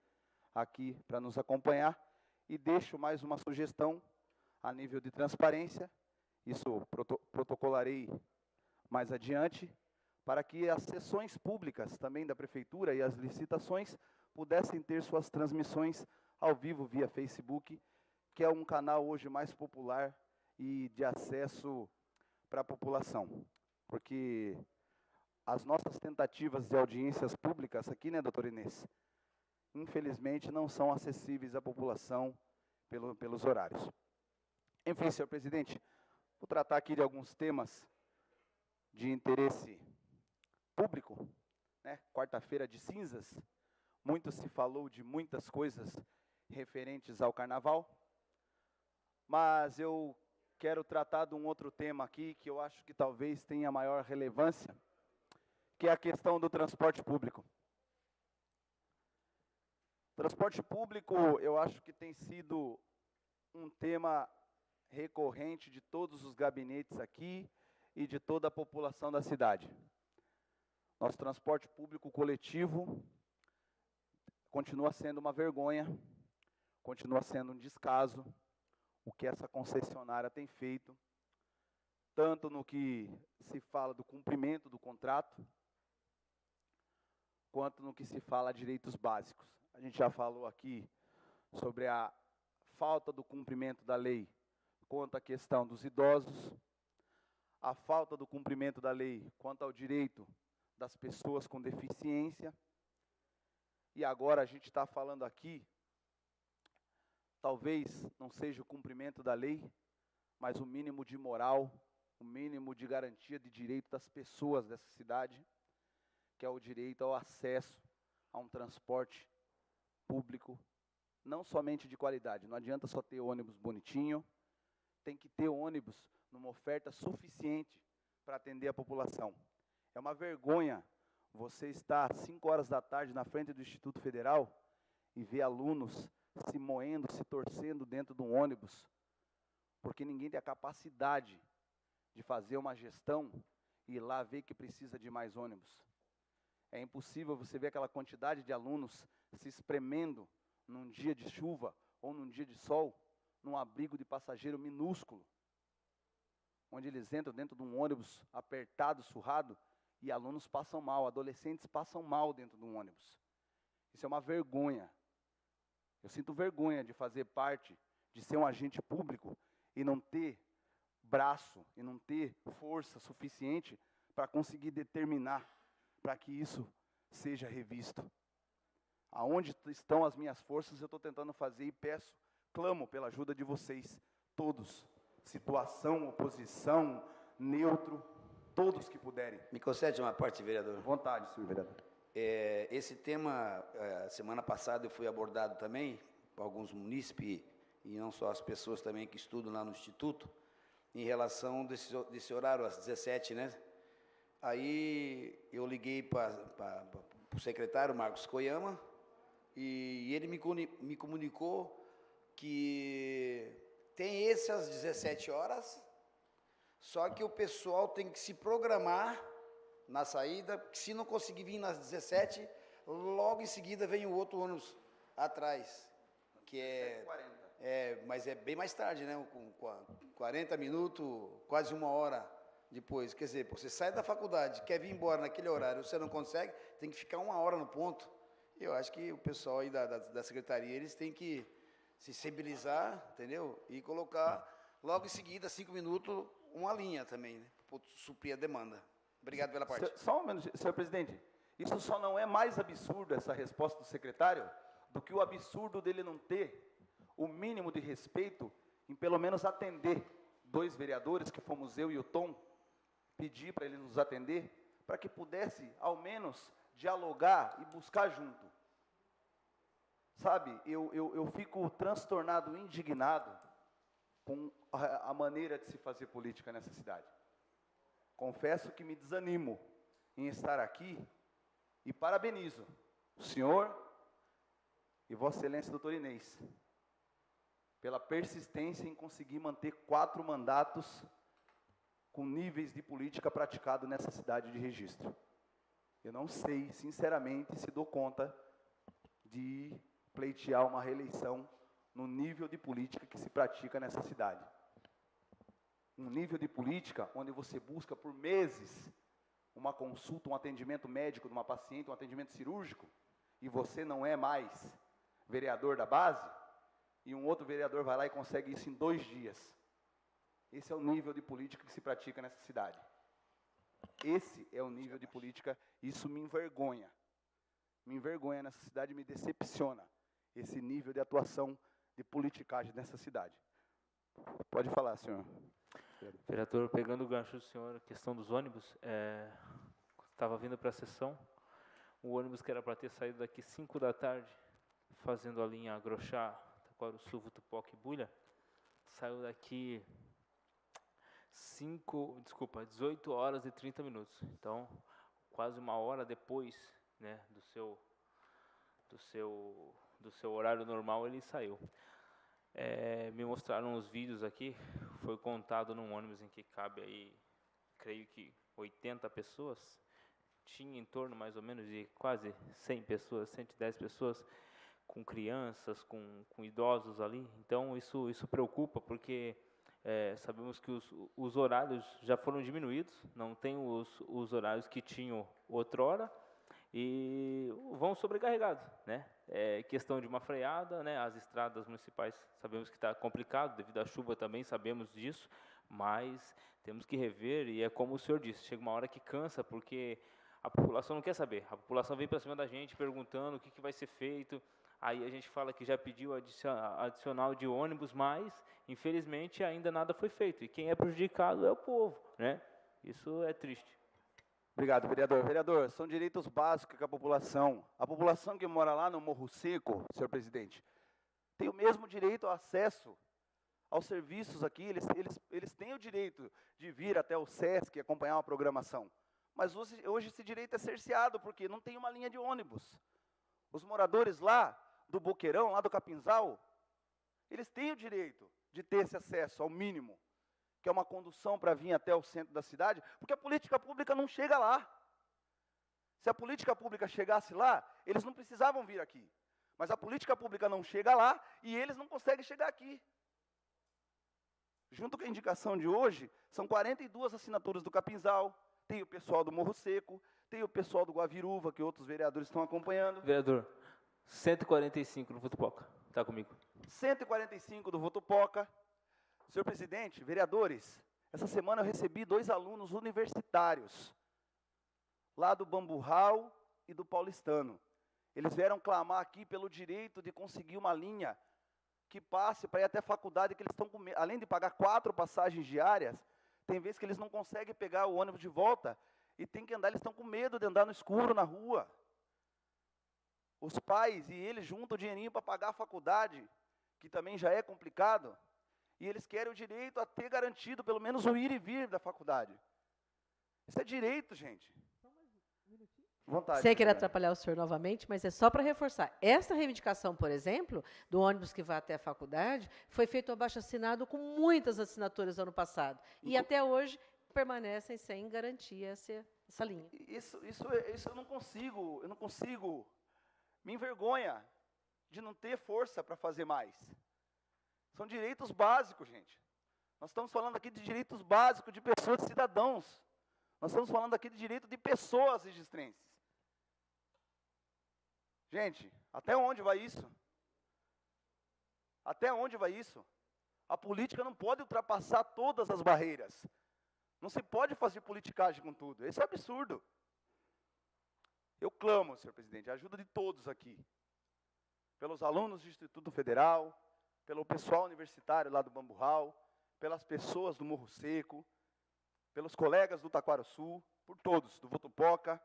aqui para nos acompanhar, e deixo mais uma sugestão a nível de transparência, isso protocolarei mais adiante, para que as sessões públicas também da Prefeitura e as licitações pudessem ter suas transmissões ao vivo via Facebook, que é um canal hoje mais popular e de acesso para a população. Porque as nossas tentativas de audiências públicas aqui, né, doutor Inês, infelizmente não são acessíveis à população pelos horários. Enfim, senhor presidente, vou tratar aqui de alguns temas de interesse público, né? Quarta-feira de cinzas, muito se falou de muitas coisas referentes ao carnaval, mas eu quero tratar de um outro tema aqui que eu acho que talvez tenha maior relevância, que é a questão do transporte público. Transporte público, eu acho que tem sido um tema recorrente de todos os gabinetes aqui e de toda a população da cidade. Nosso transporte público coletivo continua sendo uma vergonha, continua sendo um descaso, o que essa concessionária tem feito, tanto no que se fala do cumprimento do contrato, quanto no que se fala de direitos básicos. A gente já falou aqui sobre a falta do cumprimento da lei quanto à questão dos idosos, a falta do cumprimento da lei quanto ao direito das pessoas com deficiência, e agora a gente está falando aqui, talvez não seja o cumprimento da lei, mas o mínimo de moral, o mínimo de garantia de direito das pessoas dessa cidade, que é o direito ao acesso a um transporte público, não somente de qualidade. Não adianta só ter ônibus bonitinho, tem que ter ônibus numa oferta suficiente para atender a população. É uma vergonha você estar às 5 horas da tarde na frente do Instituto Federal e ver alunos se moendo, se torcendo dentro de um ônibus, porque ninguém tem a capacidade de fazer uma gestão e ir lá ver que precisa de mais ônibus. É impossível você ver aquela quantidade de alunos se espremendo num dia de chuva ou num dia de sol, num abrigo de passageiro minúsculo, onde eles entram dentro de um ônibus apertado, surrado, e alunos passam mal, adolescentes passam mal dentro de um ônibus. Isso é uma vergonha. Eu sinto vergonha de fazer parte, de ser um agente público e não ter braço, e não ter força suficiente para conseguir determinar para que isso seja revisto. Aonde estão as minhas forças, eu estou tentando fazer e peço, clamo pela ajuda de vocês, todos, situação, oposição, neutro, todos que puderem. Me concede uma parte, vereador? Vontade, senhor vereador. Esse tema, semana passada eu fui abordado também, por alguns munícipes, e não só as pessoas também que estudam lá no Instituto, em relação desse horário, às 17, né? Aí eu liguei para o secretário Marcos Koyama, e ele me comunicou que tem esse às 17 horas, só que o pessoal tem que se programar na saída, que se não conseguir vir nas 17, logo em seguida vem o outro ônibus atrás, que mas é bem mais tarde, né? Com 40 minutos, quase 1 hora depois. Quer dizer, você sai da faculdade, quer vir embora naquele horário, você não consegue, tem que ficar 1 hora no ponto. Eu acho que o pessoal aí da secretaria, eles têm que se sensibilizar, entendeu? E colocar logo em seguida, 5 minutos, uma linha também, né? Para suprir a demanda. Obrigado pela parte. Só um minuto, senhor presidente. Isso só não é mais absurdo, essa resposta do secretário, do que o absurdo dele não ter o mínimo de respeito em pelo menos atender 2 vereadores, que fomos eu e o Tom, pedi para ele nos atender, para que pudesse, ao menos, dialogar e buscar junto. Sabe, eu fico transtornado, indignado com a maneira de se fazer política nessa cidade. Confesso que me desanimo em estar aqui e parabenizo o senhor e Vossa Excelência, doutor Inês, pela persistência em conseguir manter 4 mandatos com níveis de política praticado nessa cidade de Registro. Eu não sei, sinceramente, se dou conta de pleitear uma reeleição no nível de política que se pratica nessa cidade. Um nível de política onde você busca por meses uma consulta, um atendimento médico de uma paciente, um atendimento cirúrgico, e você não é mais vereador da base, e um outro vereador vai lá e consegue isso em 2 dias. Esse é o nível de política que se pratica nessa cidade. Esse é o nível de política, isso me envergonha. Me envergonha nessa cidade, me decepciona esse nível de atuação de politicagem nessa cidade. Pode falar, senhor. Vereador, pegando o gancho do senhor, a questão dos ônibus, estava vindo para a sessão, o ônibus que era para ter saído daqui 5 da tarde, fazendo a linha Agrochá, Taquaruçu, Votupoca e Bulha, saiu daqui 18 horas e 30 minutos. Então, quase 1 hora depois, né, do seu horário normal, ele saiu. Me mostraram os vídeos aqui, foi contado num ônibus em que cabe aí, creio que 80 pessoas, tinha em torno mais ou menos de quase 100 pessoas, 110 pessoas, com crianças, com idosos ali. Então isso preocupa, porque sabemos que os horários já foram diminuídos, não tem os horários que tinham outrora, e vão sobrecarregados, né? Questão de uma freada, né? As estradas municipais sabemos que está complicado, devido à chuva também sabemos disso, mas temos que rever, e é como o senhor disse, chega uma hora que cansa, porque a população não quer saber, a população vem para cima da gente perguntando o que vai ser feito, aí a gente fala que já pediu adicional de ônibus, mas infelizmente ainda nada foi feito, e quem é prejudicado é o povo, né? Isso é triste. Obrigado, vereador. Vereador, são direitos básicos que a população que mora lá no Morro Seco, senhor presidente, tem o mesmo direito ao acesso aos serviços aqui, eles têm o direito de vir até o SESC e acompanhar uma programação. Mas hoje esse direito é cerceado, porque não tem uma linha de ônibus. Os moradores lá do Boqueirão, lá do Capinzal, eles têm o direito de ter esse acesso ao mínimo, que é uma condução para vir até o centro da cidade, porque a política pública não chega lá. Se a política pública chegasse lá, eles não precisavam vir aqui. Mas a política pública não chega lá e eles não conseguem chegar aqui. Junto com a indicação de hoje, são 42 assinaturas do Capinzal, tem o pessoal do Morro Seco, tem o pessoal do Guaviruva, que outros vereadores estão acompanhando. Vereador, 145 no Votupoca, está comigo. 145 do Votupoca. Senhor presidente, vereadores, essa semana eu recebi 2 alunos universitários, lá do Bamburral e do Paulistano. Eles vieram clamar aqui pelo direito de conseguir uma linha que passe para ir até a faculdade, que eles estão com medo. Além de pagar 4 passagens diárias, tem vezes que eles não conseguem pegar o ônibus de volta e tem que andar, eles estão com medo de andar no escuro, na rua. Os pais e eles juntam o dinheirinho para pagar a faculdade, que também já é complicado, e eles querem o direito a ter garantido pelo menos o ir e vir da faculdade. Isso é direito, gente. Vontade. Sem querer atrapalhar o senhor novamente, mas é só para reforçar. Esta reivindicação, por exemplo, do ônibus que vai até a faculdade, foi feito abaixo-assinado com muitas assinaturas ano passado. E até hoje permanecem sem garantia essa linha. Isso eu não consigo, me envergonha de não ter força para fazer mais. São direitos básicos, gente. Nós estamos falando aqui de direitos básicos de pessoas, de cidadãos. Nós estamos falando aqui de direito de pessoas registrenses. Gente, até onde vai isso? Até onde vai isso? A política não pode ultrapassar todas as barreiras. Não se pode fazer politicagem com tudo. Isso é absurdo. Eu clamo, senhor presidente, a ajuda de todos aqui. Pelos alunos do Instituto Federal, pelo pessoal universitário lá do Bamburral, pelas pessoas do Morro Seco, pelos colegas do Taquaraçu, por todos, do Votupoca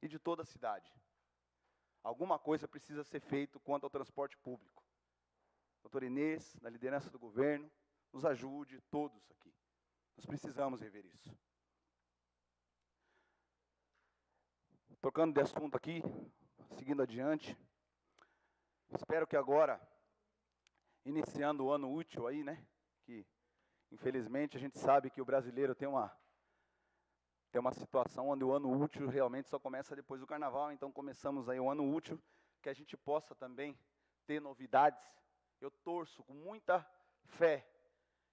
e de toda a cidade. Alguma coisa precisa ser feita quanto ao transporte público. Doutor Inês, na liderança do governo, nos ajude, todos aqui. Nós precisamos rever isso. Tocando de assunto aqui, seguindo adiante, espero que agora, iniciando o ano útil aí, né, que infelizmente a gente sabe que o brasileiro tem uma situação onde o ano útil realmente só começa depois do carnaval, então começamos aí o ano útil, que a gente possa também ter novidades. Eu torço com muita fé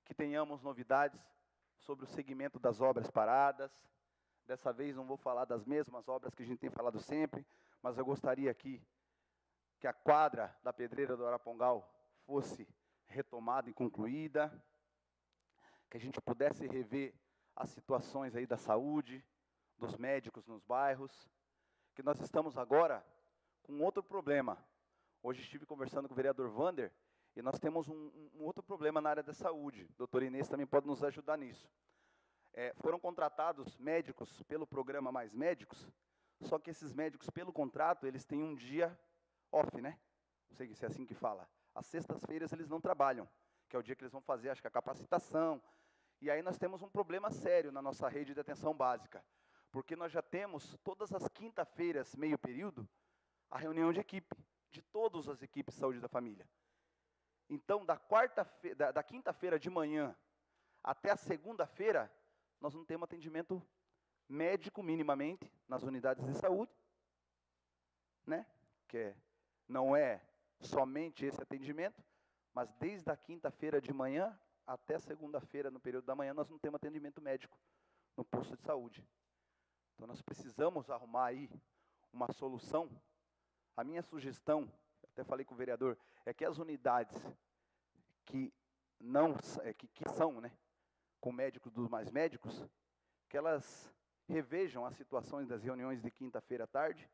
que tenhamos novidades sobre o segmento das obras paradas. Dessa vez não vou falar das mesmas obras que a gente tem falado sempre, mas eu gostaria aqui que a quadra da Pedreira do Arapongal fosse retomada e concluída, que a gente pudesse rever as situações aí da saúde, dos médicos nos bairros, que nós estamos agora com outro problema. Hoje estive conversando com o vereador Vander, e nós temos um outro problema na área da saúde. O doutor Inês também pode nos ajudar nisso. Foram contratados médicos pelo programa Mais Médicos, só que esses médicos, pelo contrato, eles têm um dia off, né? Não sei se é assim que fala. Às sextas-feiras eles não trabalham, que é o dia que eles vão fazer, acho que a capacitação. E aí nós temos um problema sério na nossa rede de atenção básica, porque nós já temos, todas as quinta-feiras, meio período, a reunião de equipe, de todas as equipes de saúde da família. Então, da quinta-feira de manhã até a segunda-feira, nós não temos atendimento médico minimamente nas unidades de saúde, né? Que não é somente esse atendimento, mas desde a quinta-feira de manhã até segunda-feira, no período da manhã, nós não temos atendimento médico no posto de saúde. Então, nós precisamos arrumar aí uma solução. A minha sugestão, até falei com o vereador, é que as unidades que são, né, com médicos dos mais médicos, que elas revejam as situações das reuniões de quinta-feira à tarde,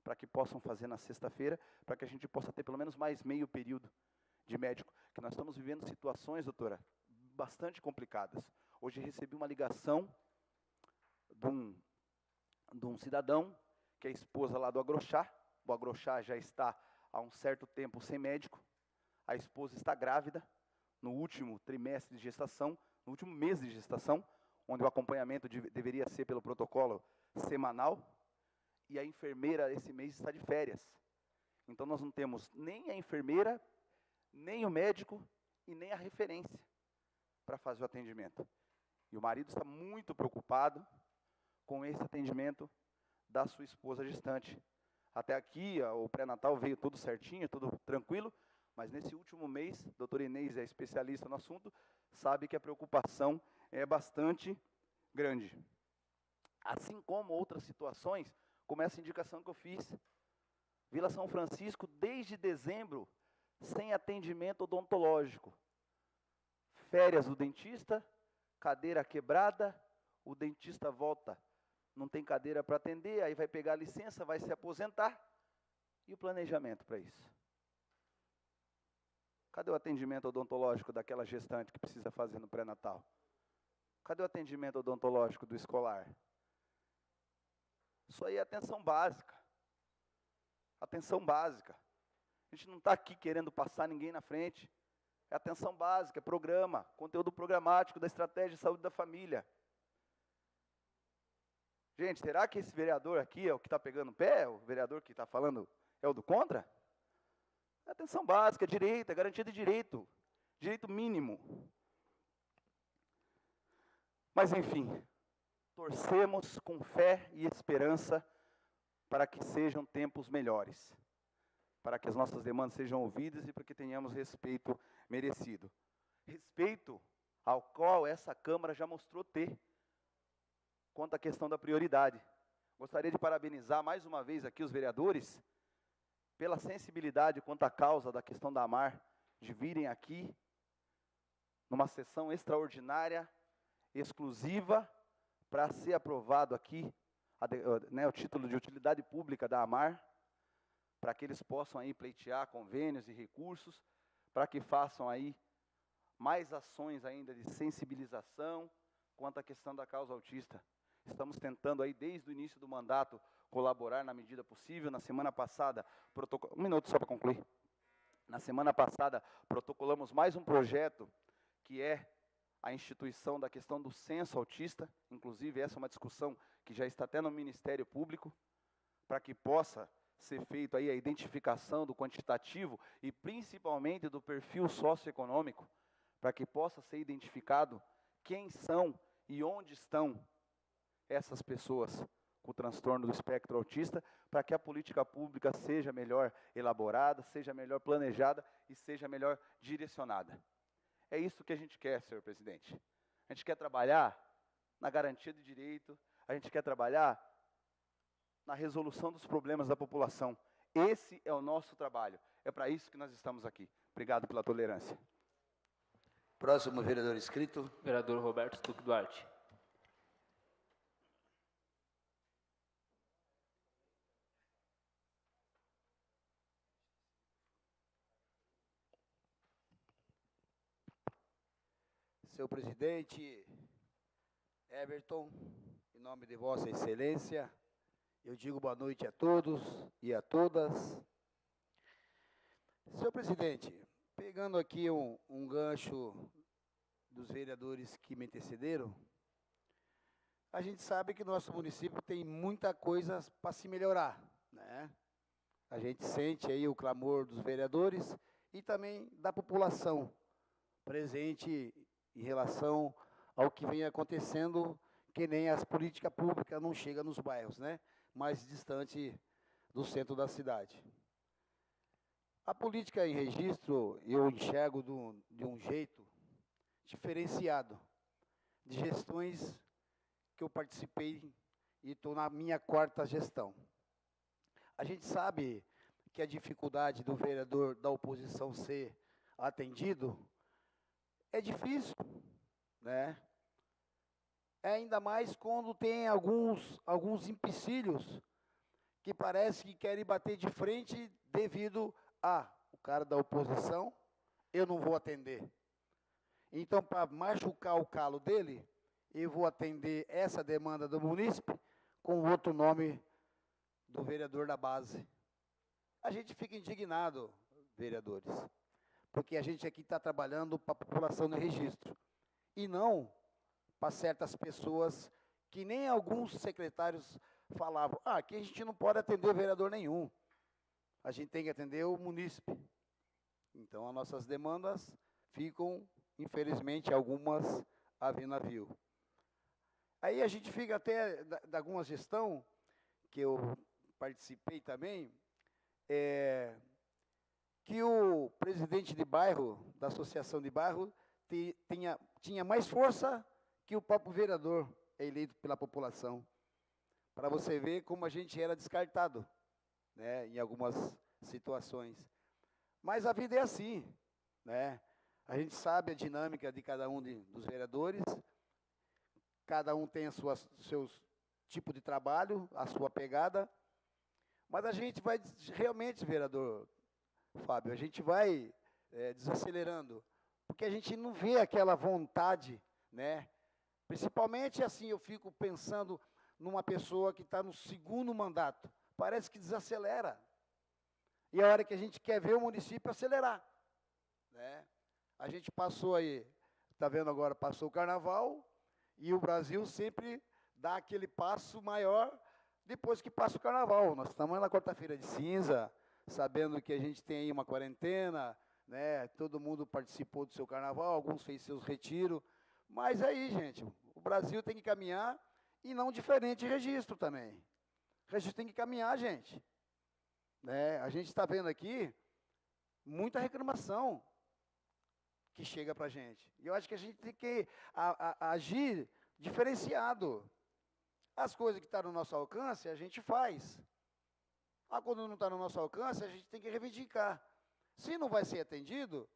para que possam fazer na sexta-feira, para que a gente possa ter pelo menos mais meio período de médico, que nós estamos vivendo situações, doutora, bastante complicadas. Hoje recebi uma ligação de um cidadão, que é a esposa lá do Agrochá. O Agrochá já está há um certo tempo sem médico. A esposa está grávida, no último trimestre de gestação, no último mês de gestação, onde o acompanhamento deveria ser pelo protocolo semanal, e a enfermeira esse mês está de férias. Então nós não temos nem a enfermeira, nem o médico e nem a referência para fazer o atendimento. E o marido está muito preocupado com esse atendimento da sua esposa gestante. Até aqui, o pré-natal veio tudo certinho, tudo tranquilo, mas nesse último mês, a doutora Inês é especialista no assunto, sabe que a preocupação é bastante grande. Assim como outras situações, como essa indicação que eu fiz. Vila São Francisco, desde dezembro, sem atendimento odontológico. Férias do dentista, cadeira quebrada, o dentista volta, não tem cadeira para atender, aí vai pegar licença, vai se aposentar. E o planejamento para isso? Cadê o atendimento odontológico daquela gestante que precisa fazer no pré-natal? Cadê o atendimento odontológico do escolar? Isso aí é atenção básica. Atenção básica. A gente não está aqui querendo passar ninguém na frente. É atenção básica, é programa, conteúdo programático da estratégia de saúde da família. Gente, será que esse vereador aqui é o que está pegando o pé? O vereador que está falando é o do contra? É atenção básica, é direito, é garantia de direito. Direito mínimo. Mas, enfim, torcemos com fé e esperança para que sejam tempos melhores, para que as nossas demandas sejam ouvidas e para que tenhamos respeito merecido. Respeito ao qual essa Câmara já mostrou ter, quanto à questão da prioridade. Gostaria de parabenizar mais uma vez aqui os vereadores, pela sensibilidade quanto à causa da questão da AMAR, de virem aqui, numa sessão extraordinária, exclusiva, para ser aprovado aqui, o título de utilidade pública da AMAR, para que eles possam aí pleitear convênios e recursos, para que façam aí mais ações ainda de sensibilização quanto à questão da causa autista. Estamos tentando aí, desde o início do mandato, colaborar na medida possível. Na semana passada, um minuto só para concluir. Na semana passada, protocolamos mais um projeto, que é a instituição da questão do censo autista. Inclusive, essa é uma discussão que já está até no Ministério Público, para que possa ser feita aí a identificação do quantitativo e principalmente do perfil socioeconômico, para que possa ser identificado quem são e onde estão essas pessoas com o transtorno do espectro autista, para que a política pública seja melhor elaborada, seja melhor planejada e seja melhor direcionada. É isso que a gente quer, senhor presidente. A gente quer trabalhar na garantia de direito, a gente quer trabalhar na resolução dos problemas da população. Esse é o nosso trabalho. É para isso que nós estamos aqui. Obrigado pela tolerância. Próximo vereador inscrito. Vereador Roberto Stuck Duarte. Senhor presidente, Everton, em nome de Vossa Excelência, eu digo boa noite a todos e a todas. Senhor presidente, pegando aqui um gancho dos vereadores que me antecederam, a gente sabe que nosso município tem muita coisa para se melhorar, né? A gente sente aí o clamor dos vereadores e também da população presente em relação ao que vem acontecendo, que nem as políticas públicas não chegam nos bairros, né? Mais distante do centro da cidade. A política em registro, eu enxergo de um jeito diferenciado, de gestões que eu participei e estou na minha 4ª gestão. A gente sabe que a dificuldade do vereador da oposição ser atendido é difícil, né? É ainda mais quando tem alguns empecilhos que parece que querem bater de frente devido a o cara da oposição, eu não vou atender. Então, para machucar o calo dele, eu vou atender essa demanda do munícipe com outro nome do vereador da base. A gente fica indignado, vereadores, porque a gente aqui está trabalhando para a população no registro, e não para certas pessoas que nem alguns secretários falavam, aqui a gente não pode atender vereador nenhum, a gente tem que atender o munícipe. Então, as nossas demandas ficam, infelizmente, algumas a vir navio. Aí a gente fica até, de alguma gestão, que eu participei também, que o presidente de bairro, da associação de bairro, tinha mais força que o próprio vereador eleito pela população. Para você ver como a gente era descartado, né, em algumas situações. Mas a vida é assim, né? A gente sabe a dinâmica de cada um dos vereadores, cada um tem seus tipo de trabalho, a sua pegada, mas a gente vai realmente, vereador Fábio, a gente vai desacelerando, porque a gente não vê aquela vontade, né? Principalmente assim, eu fico pensando numa pessoa que está no 2º mandato, parece que desacelera. E a hora que a gente quer ver o município acelerar, né? A gente passou aí, está vendo agora, passou o carnaval, e o Brasil sempre dá aquele passo maior depois que passa o carnaval. Nós estamos na quarta-feira de cinza, sabendo que a gente tem aí uma quarentena, né? Todo mundo participou do seu carnaval, alguns fez seus retiros, mas aí, gente, o Brasil tem que caminhar, e não diferente registro também. Registro tem que caminhar, gente. Né? A gente está vendo aqui muita reclamação que chega para a gente. E eu acho que a gente tem que agir diferenciado. As coisas que estão no nosso alcance, a gente faz. Quando não está no nosso alcance, a gente tem que reivindicar. Se não vai ser atendido,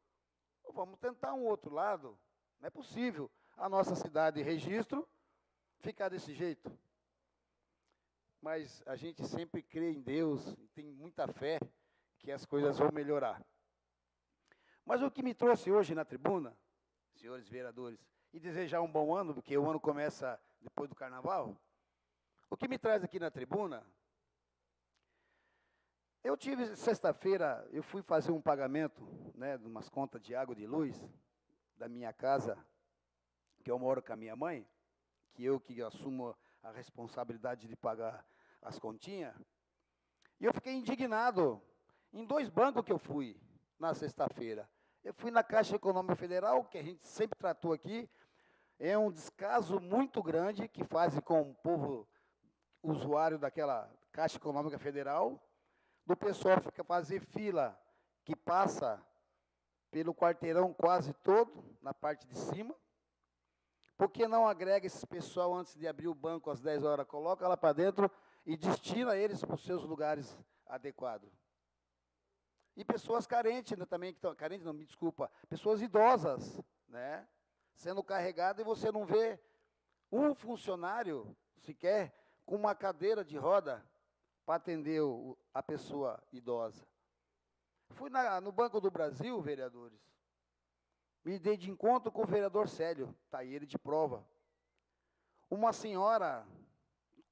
vamos tentar um outro lado. Não é possível a nossa cidade de registro ficar desse jeito. Mas a gente sempre crê em Deus, e tem muita fé que as coisas vão melhorar. Mas o que me trouxe hoje na tribuna senhores vereadores, e desejar um bom ano, porque o ano começa depois do carnaval. O que me traz aqui na tribuna, eu tive, sexta-feira, eu fui fazer um pagamento, né, de umas contas de água e de luz, da minha casa, que eu moro com a minha mãe, que assumo a responsabilidade de pagar as continhas, e eu fiquei indignado em 2 bancos que eu fui na sexta-feira. Eu fui na Caixa Econômica Federal, que a gente sempre tratou aqui, é um descaso muito grande que fazem com o povo usuário daquela Caixa Econômica Federal, do pessoal fica fazer fila, que passa pelo quarteirão quase todo, na parte de cima. Por que não agrega esse pessoal antes de abrir o banco às 10 horas, coloca lá para dentro e destina eles para os seus lugares adequados? E pessoas carentes, né, também, que estão, carentes não, me desculpa, pessoas idosas, né, sendo carregadas, e você não vê um funcionário sequer com uma cadeira de roda para atender a pessoa idosa. Fui no Banco do Brasil, vereadores, me dei de encontro com o vereador Célio, está aí ele de prova. Uma senhora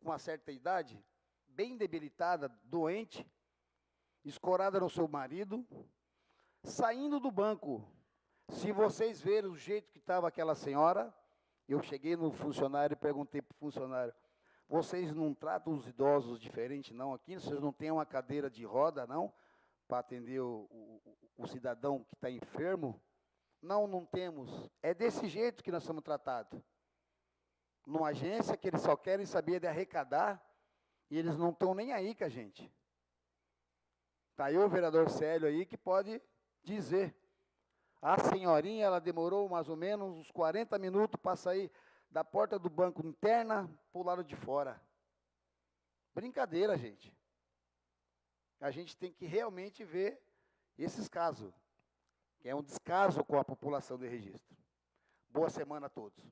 com uma certa idade, bem debilitada, doente, escorada no seu marido, saindo do banco. Se vocês verem o jeito que estava aquela senhora, eu cheguei no funcionário e perguntei para o funcionário, vocês não tratam os idosos diferente não aqui? Vocês não têm uma cadeira de roda não? Para atender o cidadão que está enfermo? Não, não temos. É desse jeito que nós somos tratados. Numa agência que eles só querem saber de arrecadar, e eles não estão nem aí com a gente. Está aí o vereador Célio aí que pode dizer. A senhorinha, ela demorou mais ou menos uns 40 minutos para sair da porta do banco interna para o lado de fora. Brincadeira, gente. A gente tem que realmente ver esses casos, que é um descaso com a população de Registro. Boa semana a todos.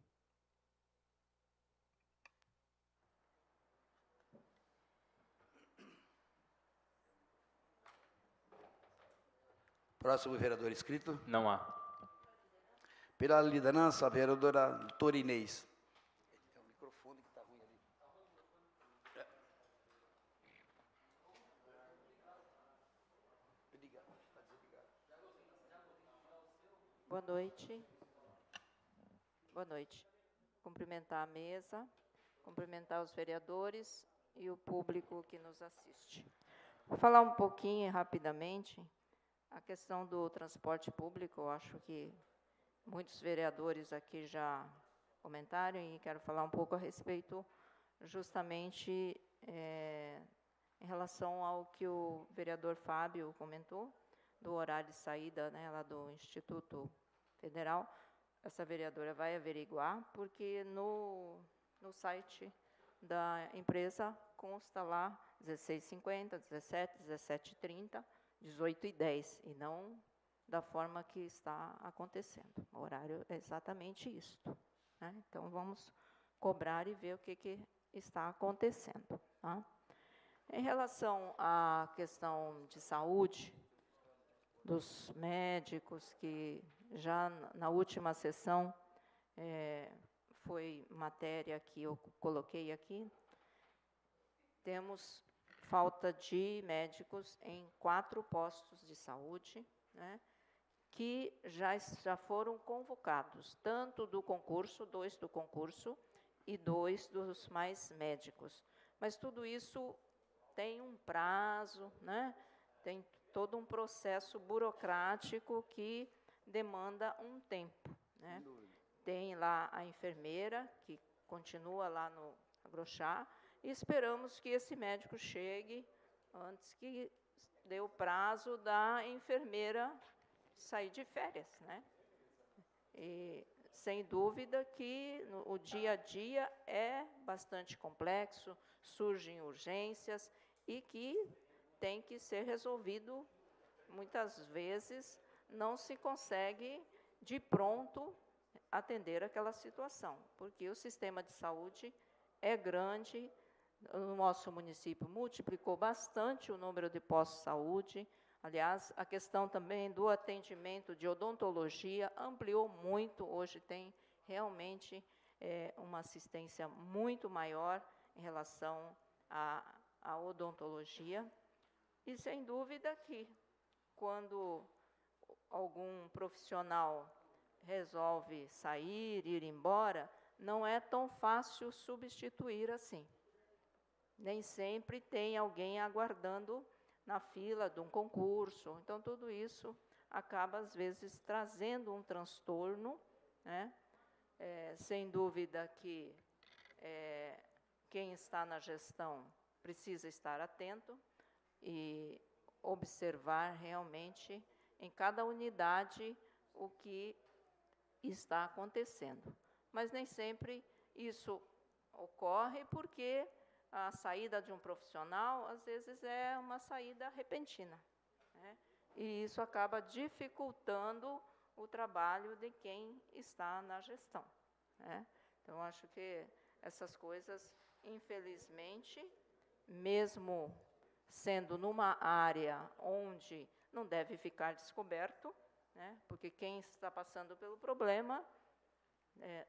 Próximo vereador inscrito. Não há. Pela liderança, a vereadora doutora Inês. É o microfone que está ruim ali. Boa noite. Boa noite. Cumprimentar a mesa, cumprimentar os vereadores e o público que nos assiste. Vou falar um pouquinho, rapidamente, a questão do transporte público. Eu acho que muitos vereadores aqui já comentaram e quero falar um pouco a respeito justamente em relação ao que o vereador Fábio comentou, do horário de saída, né, lá do Instituto Federal. Essa vereadora vai averiguar, porque no site da empresa consta lá 16h50, 17h, 17h30, 18h10, e não da forma que está acontecendo. O horário é exatamente isso, né? Então, vamos cobrar e ver o que está acontecendo, tá? Em relação à questão de saúde, dos médicos, que já na última sessão foi matéria que eu coloquei aqui, temos falta de médicos em 4 postos de saúde, né, que já foram convocados, tanto do concurso, 2 do concurso e 2 dos mais médicos. Mas tudo isso tem um prazo, né, tem todo um processo burocrático que demanda um tempo, né? Tem lá a enfermeira, que continua lá no Agrochá, e esperamos que esse médico chegue antes que dê o prazo da enfermeira sair de férias, né? E, sem dúvida que o dia a dia é bastante complexo, surgem urgências e que tem que ser resolvido. Muitas vezes não se consegue de pronto atender aquela situação, porque o sistema de saúde é grande. O nosso município multiplicou bastante o número de postos de saúde, Aliás, a questão também do atendimento de odontologia ampliou muito, hoje tem realmente uma assistência muito maior em relação à odontologia. E, sem dúvida, que quando algum profissional resolve sair, ir embora, não é tão fácil substituir assim. Nem sempre tem alguém aguardando na fila de um concurso. Então, tudo isso acaba, às vezes, trazendo um transtorno, né? Sem dúvida que quem está na gestão precisa estar atento e observar realmente em cada unidade o que está acontecendo. Mas nem sempre isso ocorre porque a saída de um profissional, às vezes, é uma saída repentina, né? E isso acaba dificultando o trabalho de quem está na gestão, né? Então, acho que essas coisas, infelizmente, mesmo sendo numa área onde não deve ficar descoberto, né? Porque quem está passando pelo problema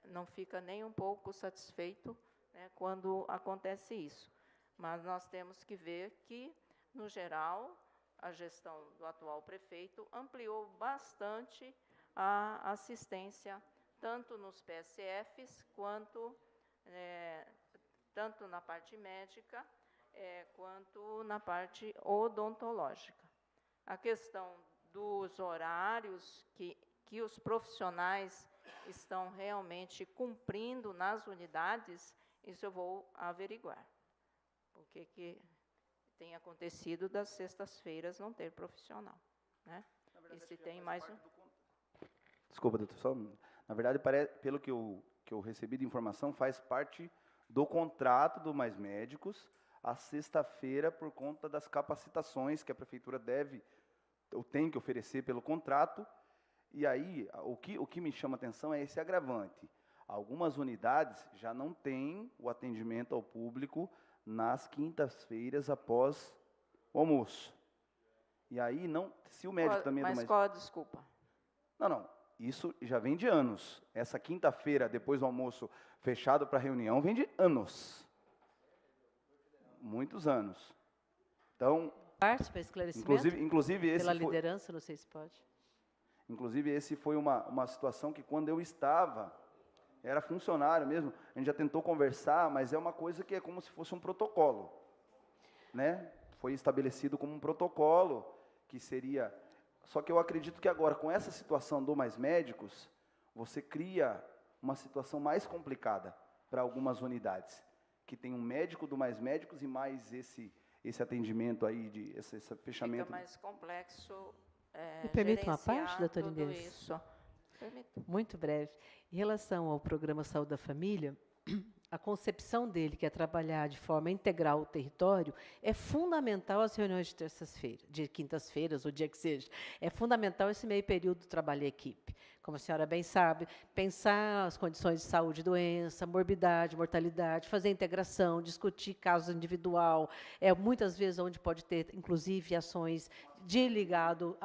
não fica nem um pouco satisfeito, né, quando acontece isso. Mas nós temos que ver que, no geral, a gestão do atual prefeito ampliou bastante a assistência, tanto nos PSFs, quanto tanto na parte médica, quanto na parte odontológica. A questão dos horários que os profissionais estão realmente cumprindo nas unidades, isso eu vou averiguar. Por que tem acontecido das sextas-feiras não ter profissional, né? E se tem mais um... Desculpa, doutor, só... Na verdade, pelo que eu recebi de informação, faz parte do contrato do Mais Médicos, a sexta-feira, por conta das capacitações que a prefeitura deve, ou tem que oferecer pelo contrato. E aí, o que me chama a atenção é esse agravante. Algumas unidades já não têm o atendimento ao público nas quintas-feiras após o almoço. E aí, se o médico também... Mas qual a desculpa? Não, isso já vem de anos. Essa quinta-feira, depois do almoço, fechado para reunião, vem de anos. Muitos anos. Então... Parte para esclarecimento? Inclusive esse pela liderança, não sei se pode. Inclusive, esse foi uma situação que, quando eu estava, era funcionário mesmo, a gente já tentou conversar, mas é uma coisa que é como se fosse um protocolo, né? Foi estabelecido como um protocolo, que seria... Só que eu acredito que agora, com essa situação do Mais Médicos, você cria uma situação mais complicada para algumas unidades, que tem um médico do Mais Médicos e mais esse atendimento aí, esse fechamento. Fica mais complexo. Me permite uma parte, doutora Inês? Isso. Muito breve. Em relação ao programa Saúde da Família, a concepção dele, que é trabalhar de forma integral o território, é fundamental as reuniões de terças-feiras, de quintas-feiras, o dia que seja. É fundamental esse meio período do trabalho em equipe. Como a senhora bem sabe, pensar as condições de saúde, doença, morbidade, mortalidade, fazer integração, discutir casos individual, muitas vezes onde pode ter, inclusive, ações ligado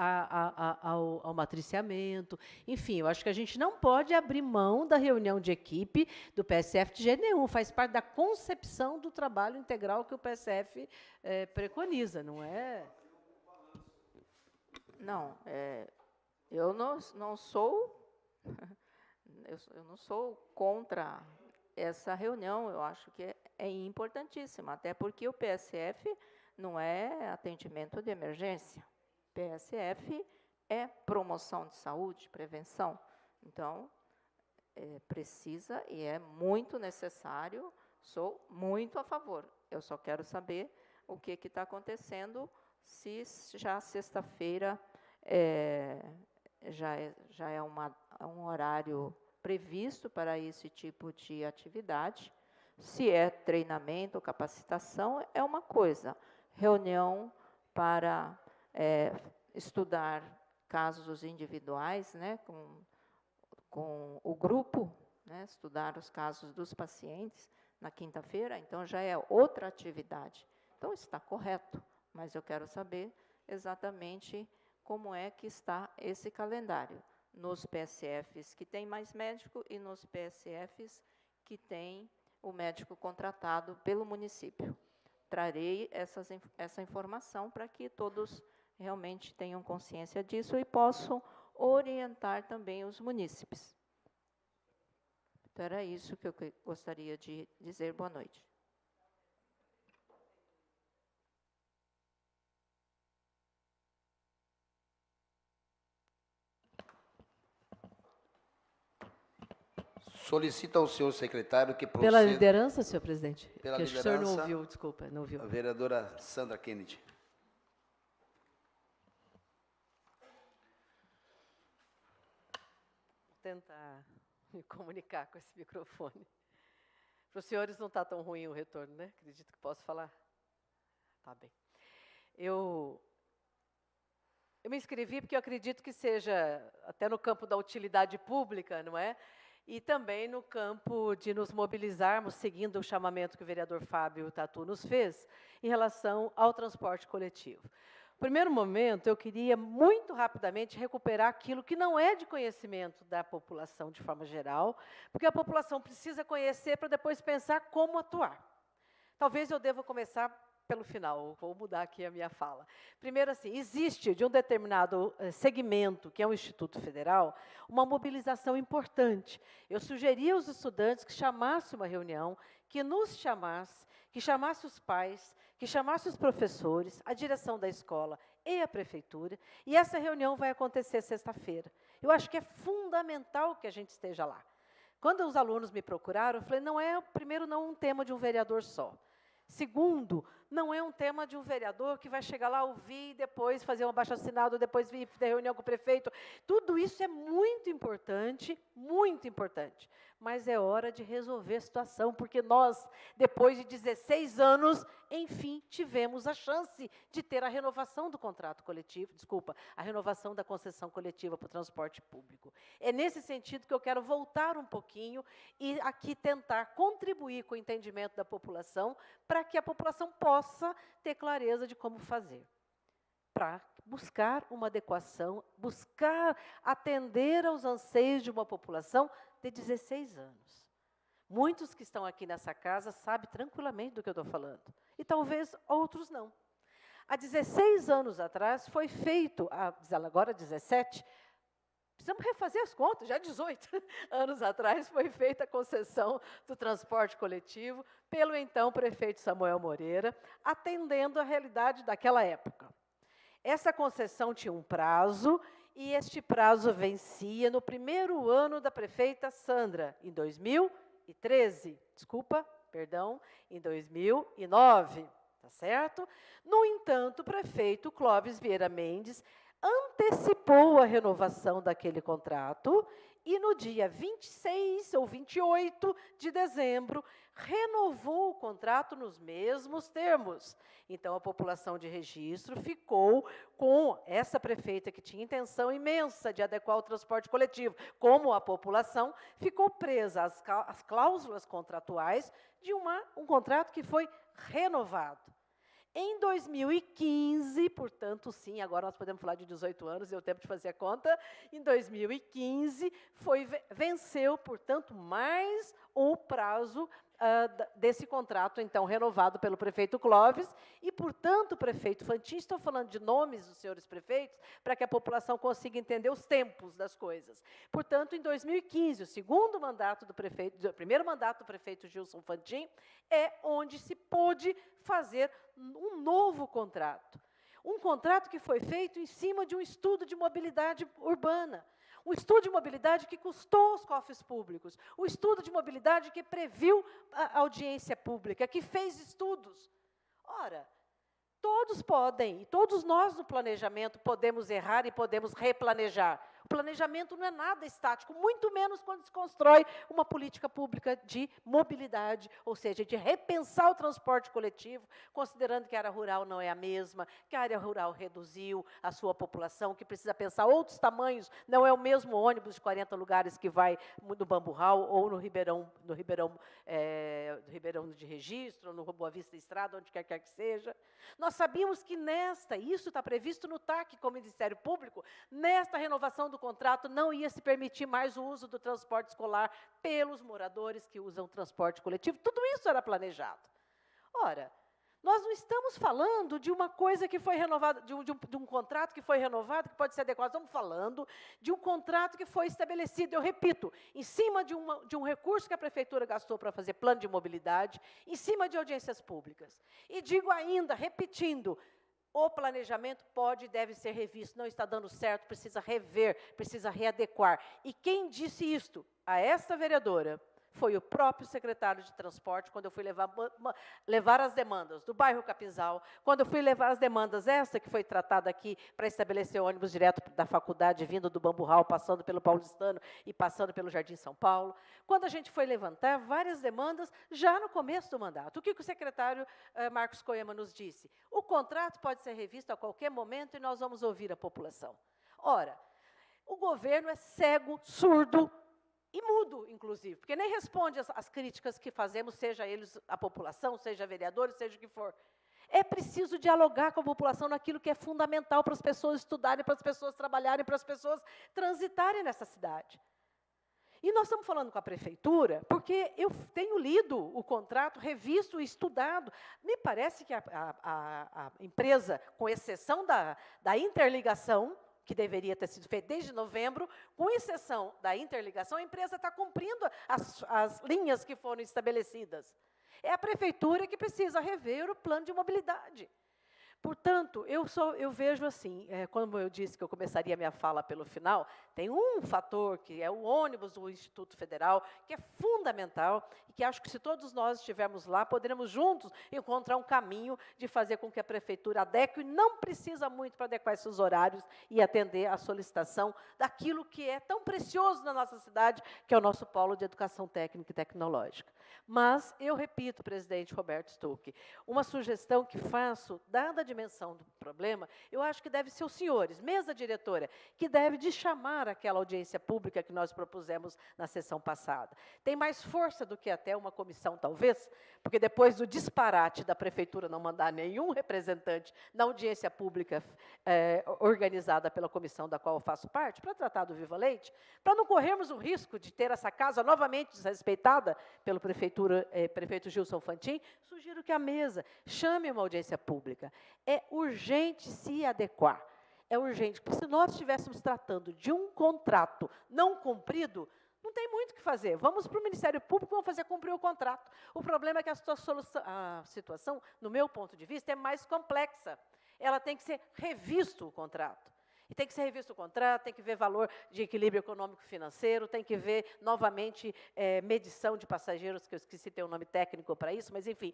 ao matriciamento. Enfim, eu acho que a gente não pode abrir mão da reunião de equipe do PSF de jeito nenhum, faz parte da concepção do trabalho integral que o PSF preconiza, não é? Não, eu não sou eu não sou contra essa reunião, eu acho que é importantíssima, até porque o PSF não é atendimento de emergência. PSF é promoção de saúde, prevenção. Então, precisa e é muito necessário, sou muito a favor. Eu só quero saber o que está acontecendo, se já sexta-feira já é um horário previsto para esse tipo de atividade. Se é treinamento, capacitação, é uma coisa. Reunião para estudar casos individuais, né, com o grupo, né, estudar os casos dos pacientes na quinta-feira, então já é outra atividade. Então, está correto, mas eu quero saber exatamente como é que está esse calendário, nos PSFs que tem mais médico e nos PSFs que tem o médico contratado pelo município. Trarei essa informação para que todos realmente tenham consciência disso e possam orientar também os munícipes. Então, era isso que eu gostaria de dizer. Boa noite. Solicita ao senhor secretário que proceda... Pela liderança, senhor presidente? Pela que acho que o senhor não liderança. ouviu, desculpa, não ouviu. A vereadora Sandra Kennedy. Vou tentar me comunicar com esse microfone. Para os senhores não está tão ruim o retorno, né? Acredito que posso falar. Tá bem. Eu me inscrevi porque eu acredito que seja até no campo da utilidade pública, não é? E também no campo de nos mobilizarmos, seguindo o chamamento que o vereador Fábio Tatu nos fez, em relação ao transporte coletivo. No primeiro momento, eu queria muito rapidamente recuperar aquilo que não é de conhecimento da população de forma geral, porque a população precisa conhecer para depois pensar como atuar. Talvez eu deva começar pelo final, vou mudar aqui a minha fala. Primeiro, assim, existe de um determinado segmento, que é o Instituto Federal, uma mobilização importante. Eu sugeri aos estudantes que chamasse uma reunião, que nos chamasse, que chamasse os pais, que chamasse os professores, a direção da escola e a prefeitura, e essa reunião vai acontecer sexta-feira. Eu acho que é fundamental que a gente esteja lá. Quando os alunos me procuraram, eu falei, primeiro, não é um tema de um vereador só. Segundo, não é um tema de um vereador que vai chegar lá, ouvir, depois fazer um abaixo-assinado, depois vir ter reunião com o prefeito. Tudo isso é muito importante, mas é hora de resolver a situação, porque nós, depois de 16 anos, enfim, tivemos a chance de ter a renovação do contrato coletivo, a renovação da concessão coletiva para o transporte público. É nesse sentido que eu quero voltar um pouquinho e aqui tentar contribuir com o entendimento da população, para que a população possa ter clareza de como fazer, para buscar uma adequação, buscar atender aos anseios de uma população de 16 anos. Muitos que estão aqui nessa casa sabem tranquilamente do que eu estou falando, e talvez outros não. Há 16 anos atrás foi feito, agora 17, precisamos refazer as contas, já 18 anos atrás foi feita a concessão do transporte coletivo pelo então prefeito Samuel Moreira, atendendo à realidade daquela época. Essa concessão tinha um prazo, e este prazo vencia no primeiro ano da prefeita Sandra, em 2009, tá certo? No entanto, o prefeito Clóvis Vieira Mendes antecipou a renovação daquele contrato e no dia 26 ou 28 de dezembro renovou o contrato nos mesmos termos. Então, a população de registro ficou com essa prefeita que tinha intenção imensa de adequar o transporte coletivo, como a população ficou presa às cláusulas contratuais de um contrato que foi renovado. Em 2015, portanto, sim, agora nós podemos falar de 18 anos, deu tempo de fazer a conta, em 2015, venceu, portanto, mais o prazo desse contrato, então, renovado pelo prefeito Clóvis, e, portanto, o prefeito Fantin, estou falando de nomes dos senhores prefeitos, para que a população consiga entender os tempos das coisas. Portanto, em 2015, o primeiro mandato do prefeito Gilson Fantin, é onde se pôde fazer um novo contrato. Um contrato que foi feito em cima de um estudo de mobilidade urbana. Um estudo de mobilidade que custou aos cofres públicos. Um estudo de mobilidade que previu a audiência pública, que fez estudos. Ora, todos podem, e todos nós no planejamento podemos errar e podemos replanejar. planejamento não é nada estático, muito menos quando se constrói uma política pública de mobilidade, ou seja, de repensar o transporte coletivo, considerando que a área rural não é a mesma, que a área rural reduziu a sua população, que precisa pensar outros tamanhos, não é o mesmo ônibus de 40 lugares que vai no Bamburral ou no Ribeirão de Registro, no Boa Vista Estrada, onde quer que seja. Nós sabíamos que isso está previsto no TAC como Ministério Público, nesta renovação do contrato não ia se permitir mais o uso do transporte escolar pelos moradores que usam transporte coletivo. Tudo isso era planejado. Ora, nós não estamos falando de uma coisa que foi renovada, de um contrato que foi renovado, que pode ser adequado. Estamos falando de um contrato que foi estabelecido, eu repito, em cima de um recurso que a Prefeitura gastou para fazer plano de mobilidade, em cima de audiências públicas. E digo ainda, repetindo, o planejamento pode e deve ser revisto, não está dando certo, precisa rever, precisa readequar. E quem disse isto a esta vereadora foi o próprio secretário de transporte, quando eu fui levar as demandas do bairro Capinzal, quando eu fui levar as demandas, esta que foi tratada aqui para estabelecer o ônibus direto da faculdade, vindo do Bamburral, passando pelo Paulistano e passando pelo Jardim São Paulo, quando a gente foi levantar várias demandas já no começo do mandato. O que o secretário Marcos Coema nos disse? O contrato pode ser revisto a qualquer momento e nós vamos ouvir a população. Ora, o governo é cego, surdo, e mudo, inclusive, porque nem responde às críticas que fazemos, seja eles a população, seja vereadores, seja o que for. É preciso dialogar com a população naquilo que é fundamental para as pessoas estudarem, para as pessoas trabalharem, para as pessoas transitarem nessa cidade. E nós estamos falando com a Prefeitura, porque eu tenho lido o contrato, revisto e estudado. Me parece que a empresa, com exceção da interligação, que deveria ter sido feito desde novembro, com exceção da interligação, a empresa está cumprindo as linhas que foram estabelecidas. É a Prefeitura que precisa rever o plano de mobilidade. Portanto, eu vejo assim, como eu disse que eu começaria a minha fala pelo final, tem um fator que é o ônibus do Instituto Federal, que é fundamental, e que acho que se todos nós estivermos lá, poderemos juntos encontrar um caminho de fazer com que a Prefeitura adeque, e não precisa muito para adequar esses horários e atender à solicitação daquilo que é tão precioso na nossa cidade, que é o nosso polo de educação técnica e tecnológica. Mas, eu repito, presidente Roberto Stuck, uma sugestão que faço, dada a dimensão do problema, eu acho que deve ser os senhores, mesa diretora, que deve de chamar aquela audiência pública que nós propusemos na sessão passada. Tem mais força do que até uma comissão, talvez, porque depois do disparate da Prefeitura não mandar nenhum representante na audiência pública organizada pela comissão da qual eu faço parte, para tratar do Viva Leite, para não corrermos o risco de ter essa casa novamente desrespeitada pelo prefeito Gilson Fantin, sugiro que a mesa chame uma audiência pública. É urgente se adequar. É urgente, porque se nós estivéssemos tratando de um contrato não cumprido, não tem muito o que fazer. Vamos para o Ministério Público, vamos fazer cumprir o contrato. O problema é que a situação, no meu ponto de vista, é mais complexa. Ela tem que ser revisto o contrato. E tem que ser revisto o contrato, tem que ver valor de equilíbrio econômico-financeiro, tem que ver, novamente, medição de passageiros, que eu esqueci ter um nome técnico para isso, mas, enfim,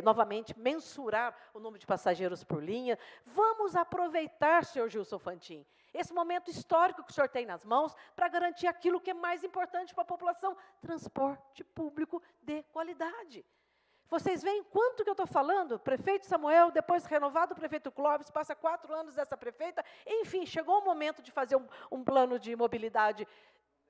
novamente, mensurar o número de passageiros por linha. Vamos aproveitar, senhor Gilson Fantin, esse momento histórico que o senhor tem nas mãos para garantir aquilo que é mais importante para a população, transporte público de qualidade. Vocês veem quanto que eu estou falando? Prefeito Samuel, depois renovado o prefeito Clóvis, passa 4 anos dessa prefeita. Enfim, chegou o momento de fazer um plano de mobilidade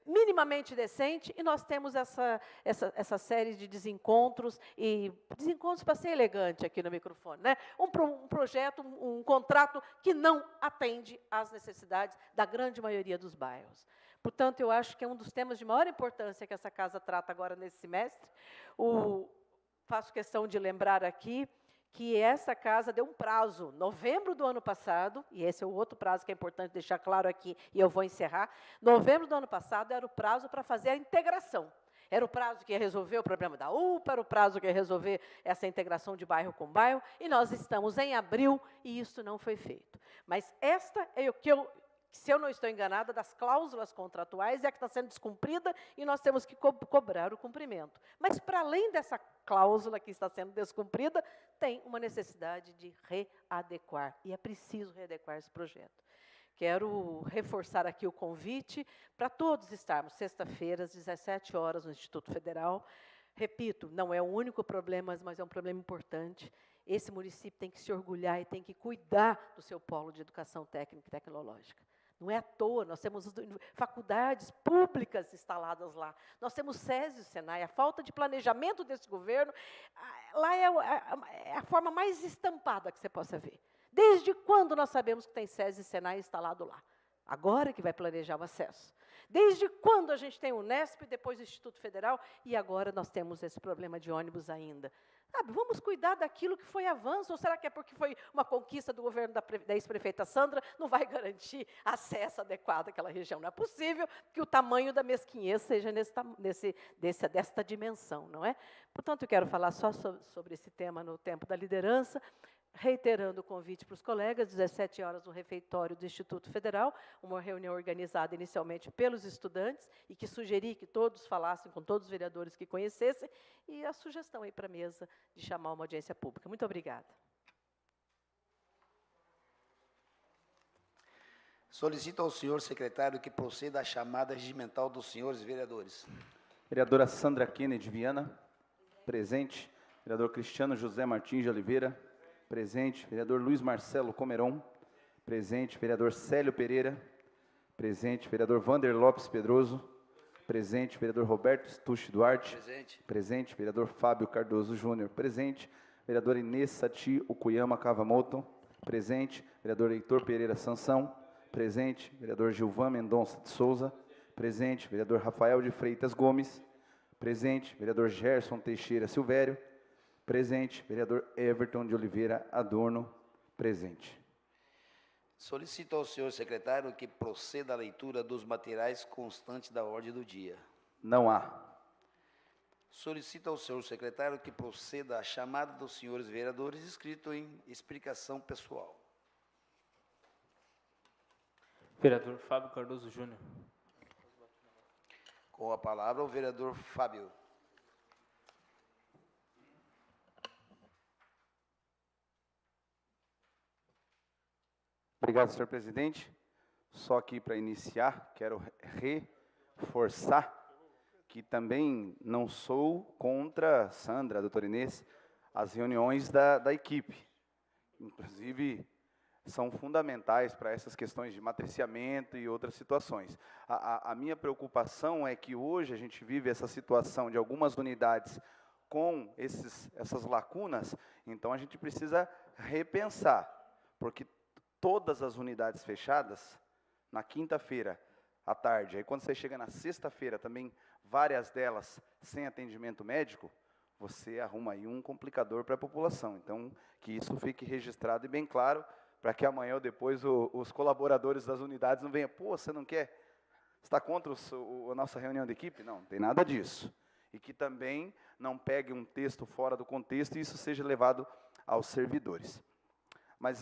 minimamente decente, e nós temos essa série de desencontros, e desencontros para ser elegante aqui no microfone, né? Um projeto, um contrato que não atende às necessidades da grande maioria dos bairros. Portanto, eu acho que é um dos temas de maior importância que essa casa trata agora nesse semestre. Faço questão de lembrar aqui que essa casa deu um prazo, novembro do ano passado, e esse é o outro prazo que é importante deixar claro aqui, e eu vou encerrar. Novembro do ano passado era o prazo para fazer a integração. Era o prazo que ia resolver o problema da UPA, era o prazo que ia resolver essa integração de bairro com bairro, e nós estamos em abril e isso não foi feito. Mas esta é o que se eu não estou enganada, das cláusulas contratuais, é a que está sendo descumprida e nós temos que cobrar o cumprimento. Mas, para além dessa cláusula que está sendo descumprida, tem uma necessidade de readequar, e é preciso readequar esse projeto. Quero reforçar aqui o convite para todos estarmos sexta-feira, às 17 horas, no Instituto Federal. Repito, não é o único problema, mas é um problema importante. Esse município tem que se orgulhar e tem que cuidar do seu polo de educação técnica e tecnológica. Não é à toa, nós temos faculdades públicas instaladas lá. Nós temos SESI e Senai. A falta de planejamento desse governo, lá é a forma mais estampada que você possa ver. Desde quando nós sabemos que tem SESI e Senai instalado lá? Agora que vai planejar o acesso. Desde quando a gente tem o Unesp, depois o Instituto Federal, e agora nós temos esse problema de ônibus ainda. Sabe, vamos cuidar daquilo que foi avanço, ou será que é porque foi uma conquista do governo da ex-prefeita Sandra, não vai garantir acesso adequado àquela região? Não é possível que o tamanho da mesquinhez seja desta dimensão, não é? Portanto, eu quero falar só sobre esse tema no tempo da liderança, reiterando o convite para os colegas, 17 horas no refeitório do Instituto Federal, uma reunião organizada inicialmente pelos estudantes e que sugeri que todos falassem com todos os vereadores que conhecessem, e a sugestão aí para a mesa de chamar uma audiência pública. Muito obrigada. Solicito ao senhor secretário que proceda à chamada regimental dos senhores vereadores. Vereadora Sandra Kennedy Viana, presente. Vereador Cristiano José Martins de Oliveira, presente. Vereador Luiz Marcelo Comeron, presente. Vereador Célio Pereira, presente. Vereador Vander Lopes Pedroso, presente. Vereador Roberto Stucci Duarte, presente. Vereador Fábio Cardoso Júnior, presente. Vereadora Inês Sati Ukuyama Kavamoto, presente. Vereador Heitor Pereira Sansão, presente. Vereador Gilvan Mendonça de Souza, presente. Vereador Rafael de Freitas Gomes, presente. Vereador Gerson Teixeira Silvério, presente. Vereador Everton de Oliveira Adorno, presente. Solicito ao senhor secretário que proceda à leitura dos materiais constantes da ordem do dia. Não há. Solicito ao senhor secretário que proceda à chamada dos senhores vereadores escrito em explicação pessoal. Vereador Fábio Cardoso Júnior. Com a palavra o vereador Fábio. Obrigado, senhor presidente. Só aqui para iniciar, quero reforçar que também não sou contra Sandra, a doutora Inês, as reuniões da equipe. Inclusive, são fundamentais para essas questões de matriciamento e outras situações. A minha preocupação é que hoje a gente vive essa situação de algumas unidades com essas lacunas, então a gente precisa repensar, porque todas as unidades fechadas, na quinta-feira à tarde, aí quando você chega na sexta-feira, também várias delas sem atendimento médico, você arruma aí um complicador para a população. Então, que isso fique registrado e bem claro, para que amanhã ou depois os colaboradores das unidades não venham, pô, você não quer? Você está contra a nossa reunião de equipe? Não, não tem nada disso. E que também não pegue um texto fora do contexto e isso seja levado aos servidores. Mas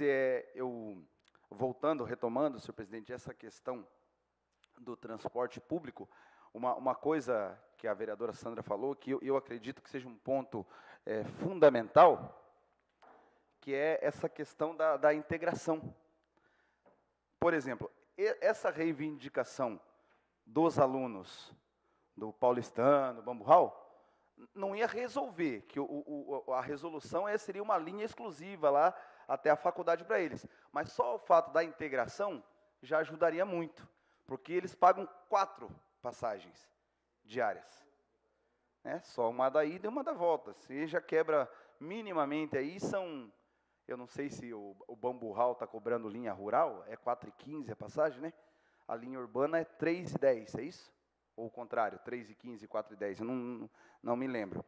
retomando, senhor presidente, essa questão do transporte público, uma coisa que a vereadora Sandra falou, que eu acredito que seja um ponto fundamental, que é essa questão da integração. Por exemplo, essa reivindicação dos alunos do Paulistano, Bamburral, não ia resolver, que a resolução seria uma linha exclusiva lá até a faculdade para eles. Mas só o fato da integração já ajudaria muito, porque eles pagam 4 passagens diárias. Só uma da ida e uma da volta. Se já quebra minimamente aí, eu não sei se o Bamburral está cobrando linha rural, é 4,15 a passagem, né? A linha urbana é 3,10, é isso? Ou o contrário, 3,15 e 4,10, eu não me lembro.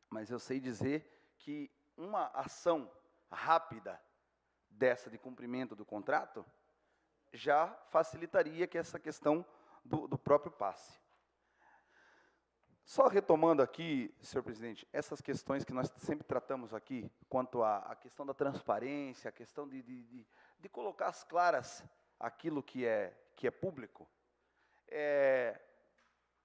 Mas eu sei dizer que uma ação rápida dessa de cumprimento do contrato já facilitaria que essa questão do próprio passe. Só retomando aqui, senhor presidente, essas questões que nós sempre tratamos aqui, quanto à questão da transparência, a questão de colocar às claras aquilo que é público.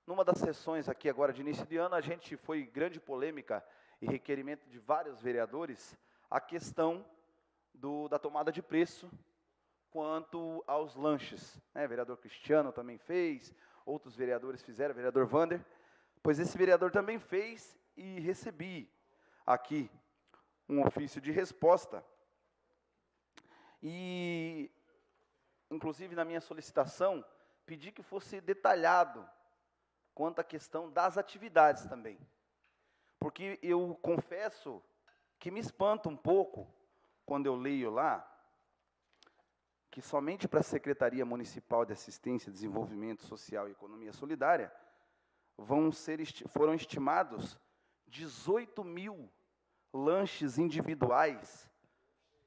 Numa das sessões aqui agora de início de ano, a gente foi grande polêmica e requerimento de vários vereadores a questão da tomada de preço quanto aos lanches. Né? O vereador Cristiano também fez, outros vereadores fizeram, o vereador Vander, pois esse vereador também fez e recebi aqui um ofício de resposta. E, inclusive, na minha solicitação, pedi que fosse detalhado quanto à questão das atividades também. Porque eu confesso que me espanta um pouco quando eu leio lá que somente para a Secretaria Municipal de Assistência, Desenvolvimento Social e Economia Solidária foram estimados 18 mil lanches individuais,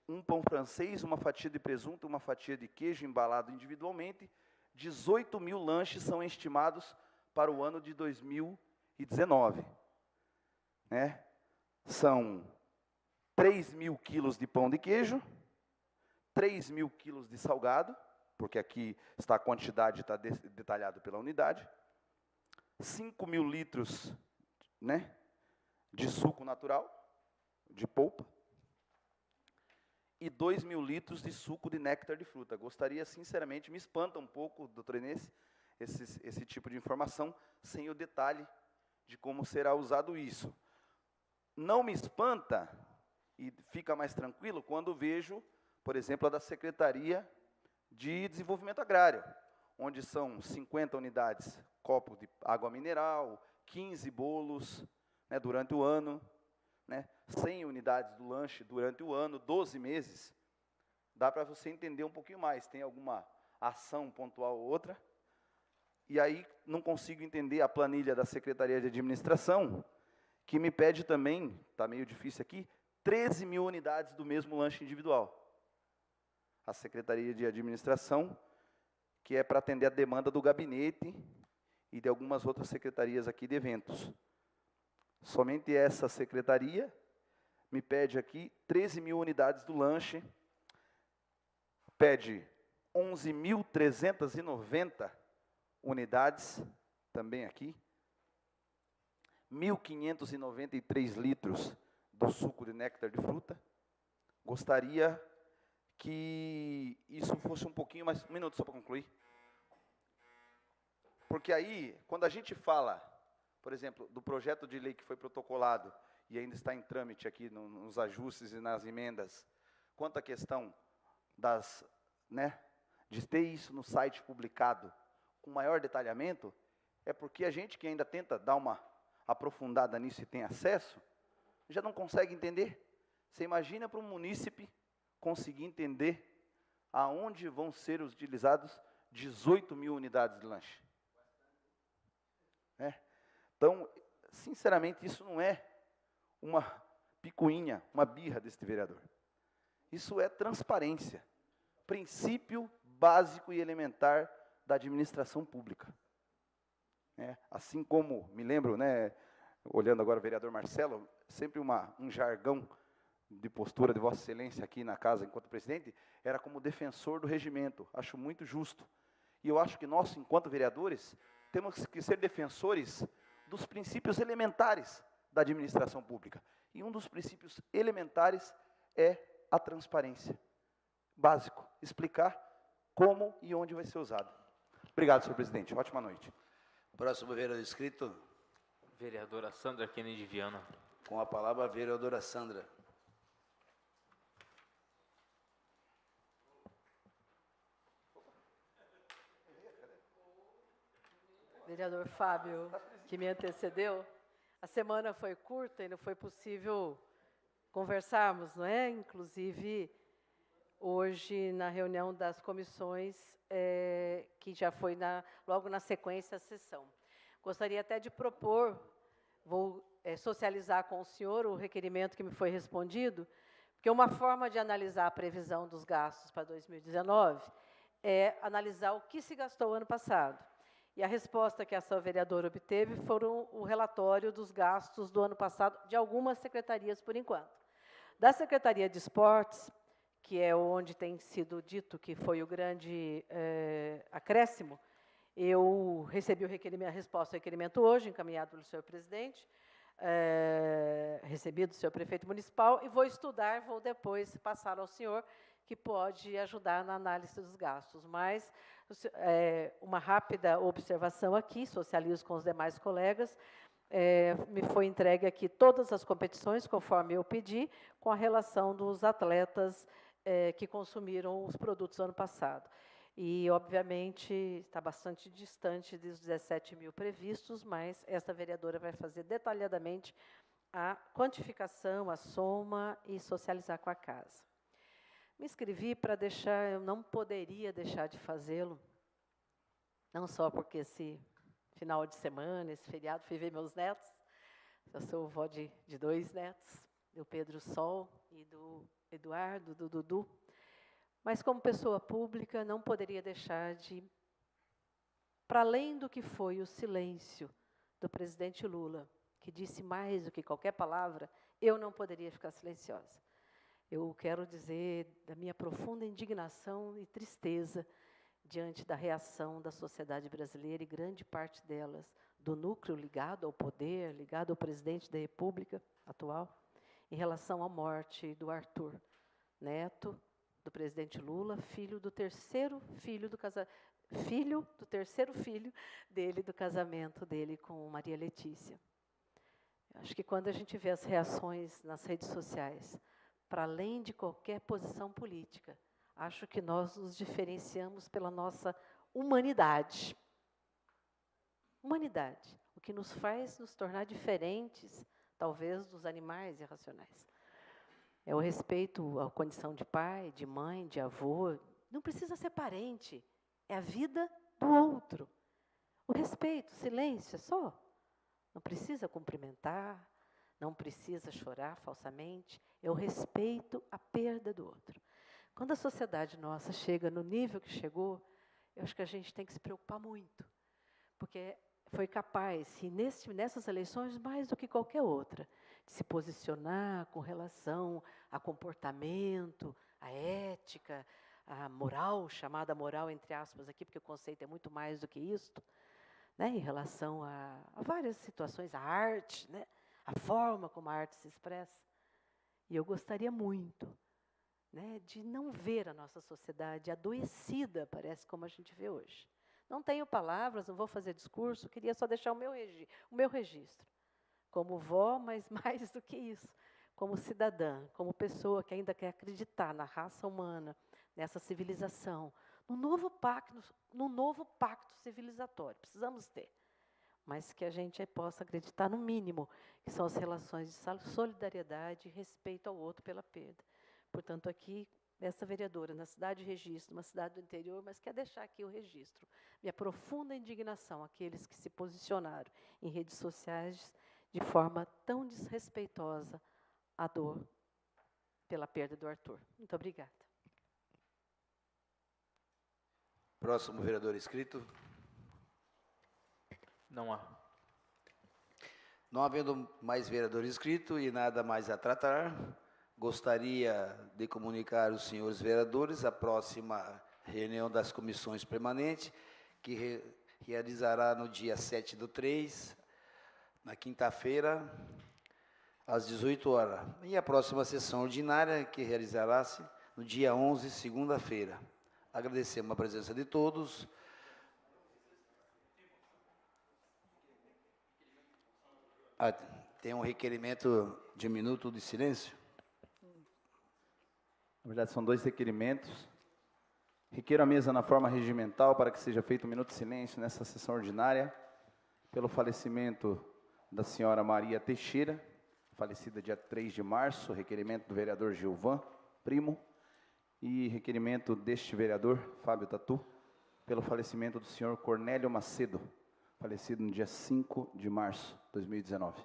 um pão francês, uma fatia de presunto, uma fatia de queijo embalado individualmente. 18 mil lanches são estimados para o ano de 2019. Né? São 3 mil quilos de pão de queijo, 3 mil quilos de salgado, porque aqui está a quantidade, está detalhado pela unidade, 5 mil litros, né, de suco natural, de polpa, e 2 mil litros de suco de néctar de fruta. Gostaria, sinceramente, me espanta um pouco, doutor Inês, esse tipo de informação, sem o detalhe de como será usado isso. Não me espanta, e fica mais tranquilo, quando vejo, por exemplo, a da Secretaria de Desenvolvimento Agrário, onde são 50 unidades, copo de água mineral, 15 bolos, né, durante o ano, né, 100 unidades do lanche durante o ano, 12 meses. Dá para você entender um pouquinho mais, tem alguma ação pontual ou outra. E aí não consigo entender a planilha da Secretaria de Administração, que me pede também, está meio difícil aqui, 13 mil unidades do mesmo lanche individual. A Secretaria de Administração, que é para atender a demanda do gabinete e de algumas outras secretarias aqui de eventos. Somente essa secretaria me pede aqui 13 mil unidades do lanche, pede 11.390 unidades, também aqui, 1.593 litros do suco de néctar de fruta. Gostaria que isso fosse um pouquinho mais... Um minuto só para concluir. Porque aí, quando a gente fala, por exemplo, do projeto de lei que foi protocolado e ainda está em trâmite aqui nos ajustes e nas emendas, quanto à questão das, né, de ter isso no site publicado com maior detalhamento, é porque a gente que ainda tenta dar uma aprofundada nisso e tem acesso, já não consegue entender. Você imagina para um munícipe conseguir entender aonde vão ser utilizados 18 mil unidades de lanche. Então, sinceramente, isso não é uma picuinha, uma birra deste vereador. Isso é transparência, princípio básico e elementar da administração pública. Assim como, me lembro, né, olhando agora o vereador Marcelo, sempre um jargão de postura de Vossa Excelência aqui na casa, enquanto presidente, era como defensor do regimento. Acho muito justo. E eu acho que nós, enquanto vereadores, temos que ser defensores dos princípios elementares da administração pública. E um dos princípios elementares é a transparência. Básico, explicar como e onde vai ser usado. Obrigado, senhor presidente. Ótima noite. Próximo vereador inscrito. Vereadora Sandra Kennedy Viana. Com a palavra, a vereadora Sandra. Vereador Fábio, que me antecedeu, a semana foi curta e não foi possível conversarmos, não é? Inclusive, hoje, na reunião das comissões, que já foi logo na sequência da sessão. Gostaria até de propor, vou socializar com o senhor o requerimento que me foi respondido, porque uma forma de analisar a previsão dos gastos para 2019 é analisar o que se gastou ano passado. E a resposta que a sua vereadora obteve foram o relatório dos gastos do ano passado de algumas secretarias, por enquanto. Da Secretaria de Esportes, que é onde tem sido dito que foi o grande acréscimo, eu recebi a resposta ao requerimento hoje, encaminhado pelo senhor presidente, recebido do senhor prefeito municipal, e vou estudar, vou depois passar ao senhor, que pode ajudar na análise dos gastos. Mas, uma rápida observação aqui, socializo com os demais colegas, me foi entregue aqui todas as competições, conforme eu pedi, com a relação dos atletas que consumiram os produtos ano passado. E, obviamente, está bastante distante dos 17 mil previstos, mas esta vereadora vai fazer detalhadamente a quantificação, a soma e socializar com a casa. Me inscrevi para deixar, eu não poderia deixar de fazê-lo, não só porque esse final de semana, esse feriado, fui ver meus netos, eu sou vó de 2 netos, do Pedro Sol e do Eduardo, do Dudu, mas como pessoa pública não poderia deixar de, para além do que foi o silêncio do presidente Lula, que disse mais do que qualquer palavra, eu não poderia ficar silenciosa. Eu quero dizer da minha profunda indignação e tristeza diante da reação da sociedade brasileira e grande parte delas, do núcleo ligado ao poder, ligado ao presidente da República atual, em relação à morte do Arthur, neto do presidente Lula, filho do terceiro filho dele, do casamento dele com Maria Letícia. Acho que quando a gente vê as reações nas redes sociais, para além de qualquer posição política, acho que nós nos diferenciamos pela nossa humanidade. Humanidade, o que nos faz nos tornar diferentes, talvez, dos animais irracionais. É o respeito à condição de pai, de mãe, de avô. Não precisa ser parente, é a vida do outro. O respeito, o silêncio, é só. Não precisa cumprimentar, não precisa chorar falsamente. É o respeito à perda do outro. Quando a sociedade nossa chega no nível que chegou, eu acho que a gente tem que se preocupar muito, porque foi capaz, e nessas eleições, mais do que qualquer outra, de se posicionar com relação a comportamento, a ética, a moral, chamada moral entre aspas aqui, porque o conceito é muito mais do que isto, né, em relação a várias situações, a arte, né, a forma como a arte se expressa. E eu gostaria muito, né, de não ver a nossa sociedade adoecida, parece como a gente vê hoje. Não tenho palavras, não vou fazer discurso, queria só deixar o meu registro. Como vó, mas mais do que isso, como cidadã, como pessoa que ainda quer acreditar na raça humana, nessa civilização, no novo pacto civilizatório, precisamos ter. Mas que a gente possa acreditar no mínimo, que são as relações de solidariedade e respeito ao outro pela perda. Portanto, aqui, essa vereadora, na cidade de Registro, uma cidade do interior, mas quer deixar aqui o registro. Minha profunda indignação àqueles que se posicionaram em redes sociais de forma tão desrespeitosa à dor pela perda do Arthur. Muito obrigada. Próximo vereador inscrito. Não há. Não havendo mais vereador inscrito e nada mais a tratar, gostaria de comunicar aos senhores vereadores a próxima reunião das comissões permanentes, que realizará no dia 7/3, na quinta-feira, às 18 horas. E a próxima sessão ordinária, que realizará-se no dia 11, segunda-feira. Agradecemos a presença de todos. Tem um requerimento de 1 minuto de silêncio? Na verdade, são 2 requerimentos. Requeiro a mesa na forma regimental para que seja feito 1 minuto de silêncio nessa sessão ordinária, pelo falecimento da senhora Maria Teixeira, falecida dia 3 de março, requerimento do vereador Gilvan Primo, e requerimento deste vereador, Fábio Tatu, pelo falecimento do senhor Cornélio Macedo, falecido no dia 5 de março de 2019.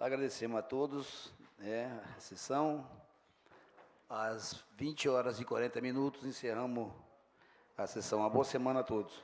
Agradecemos a todos, a sessão. Às 20h40 encerramos a sessão. Uma boa semana a todos.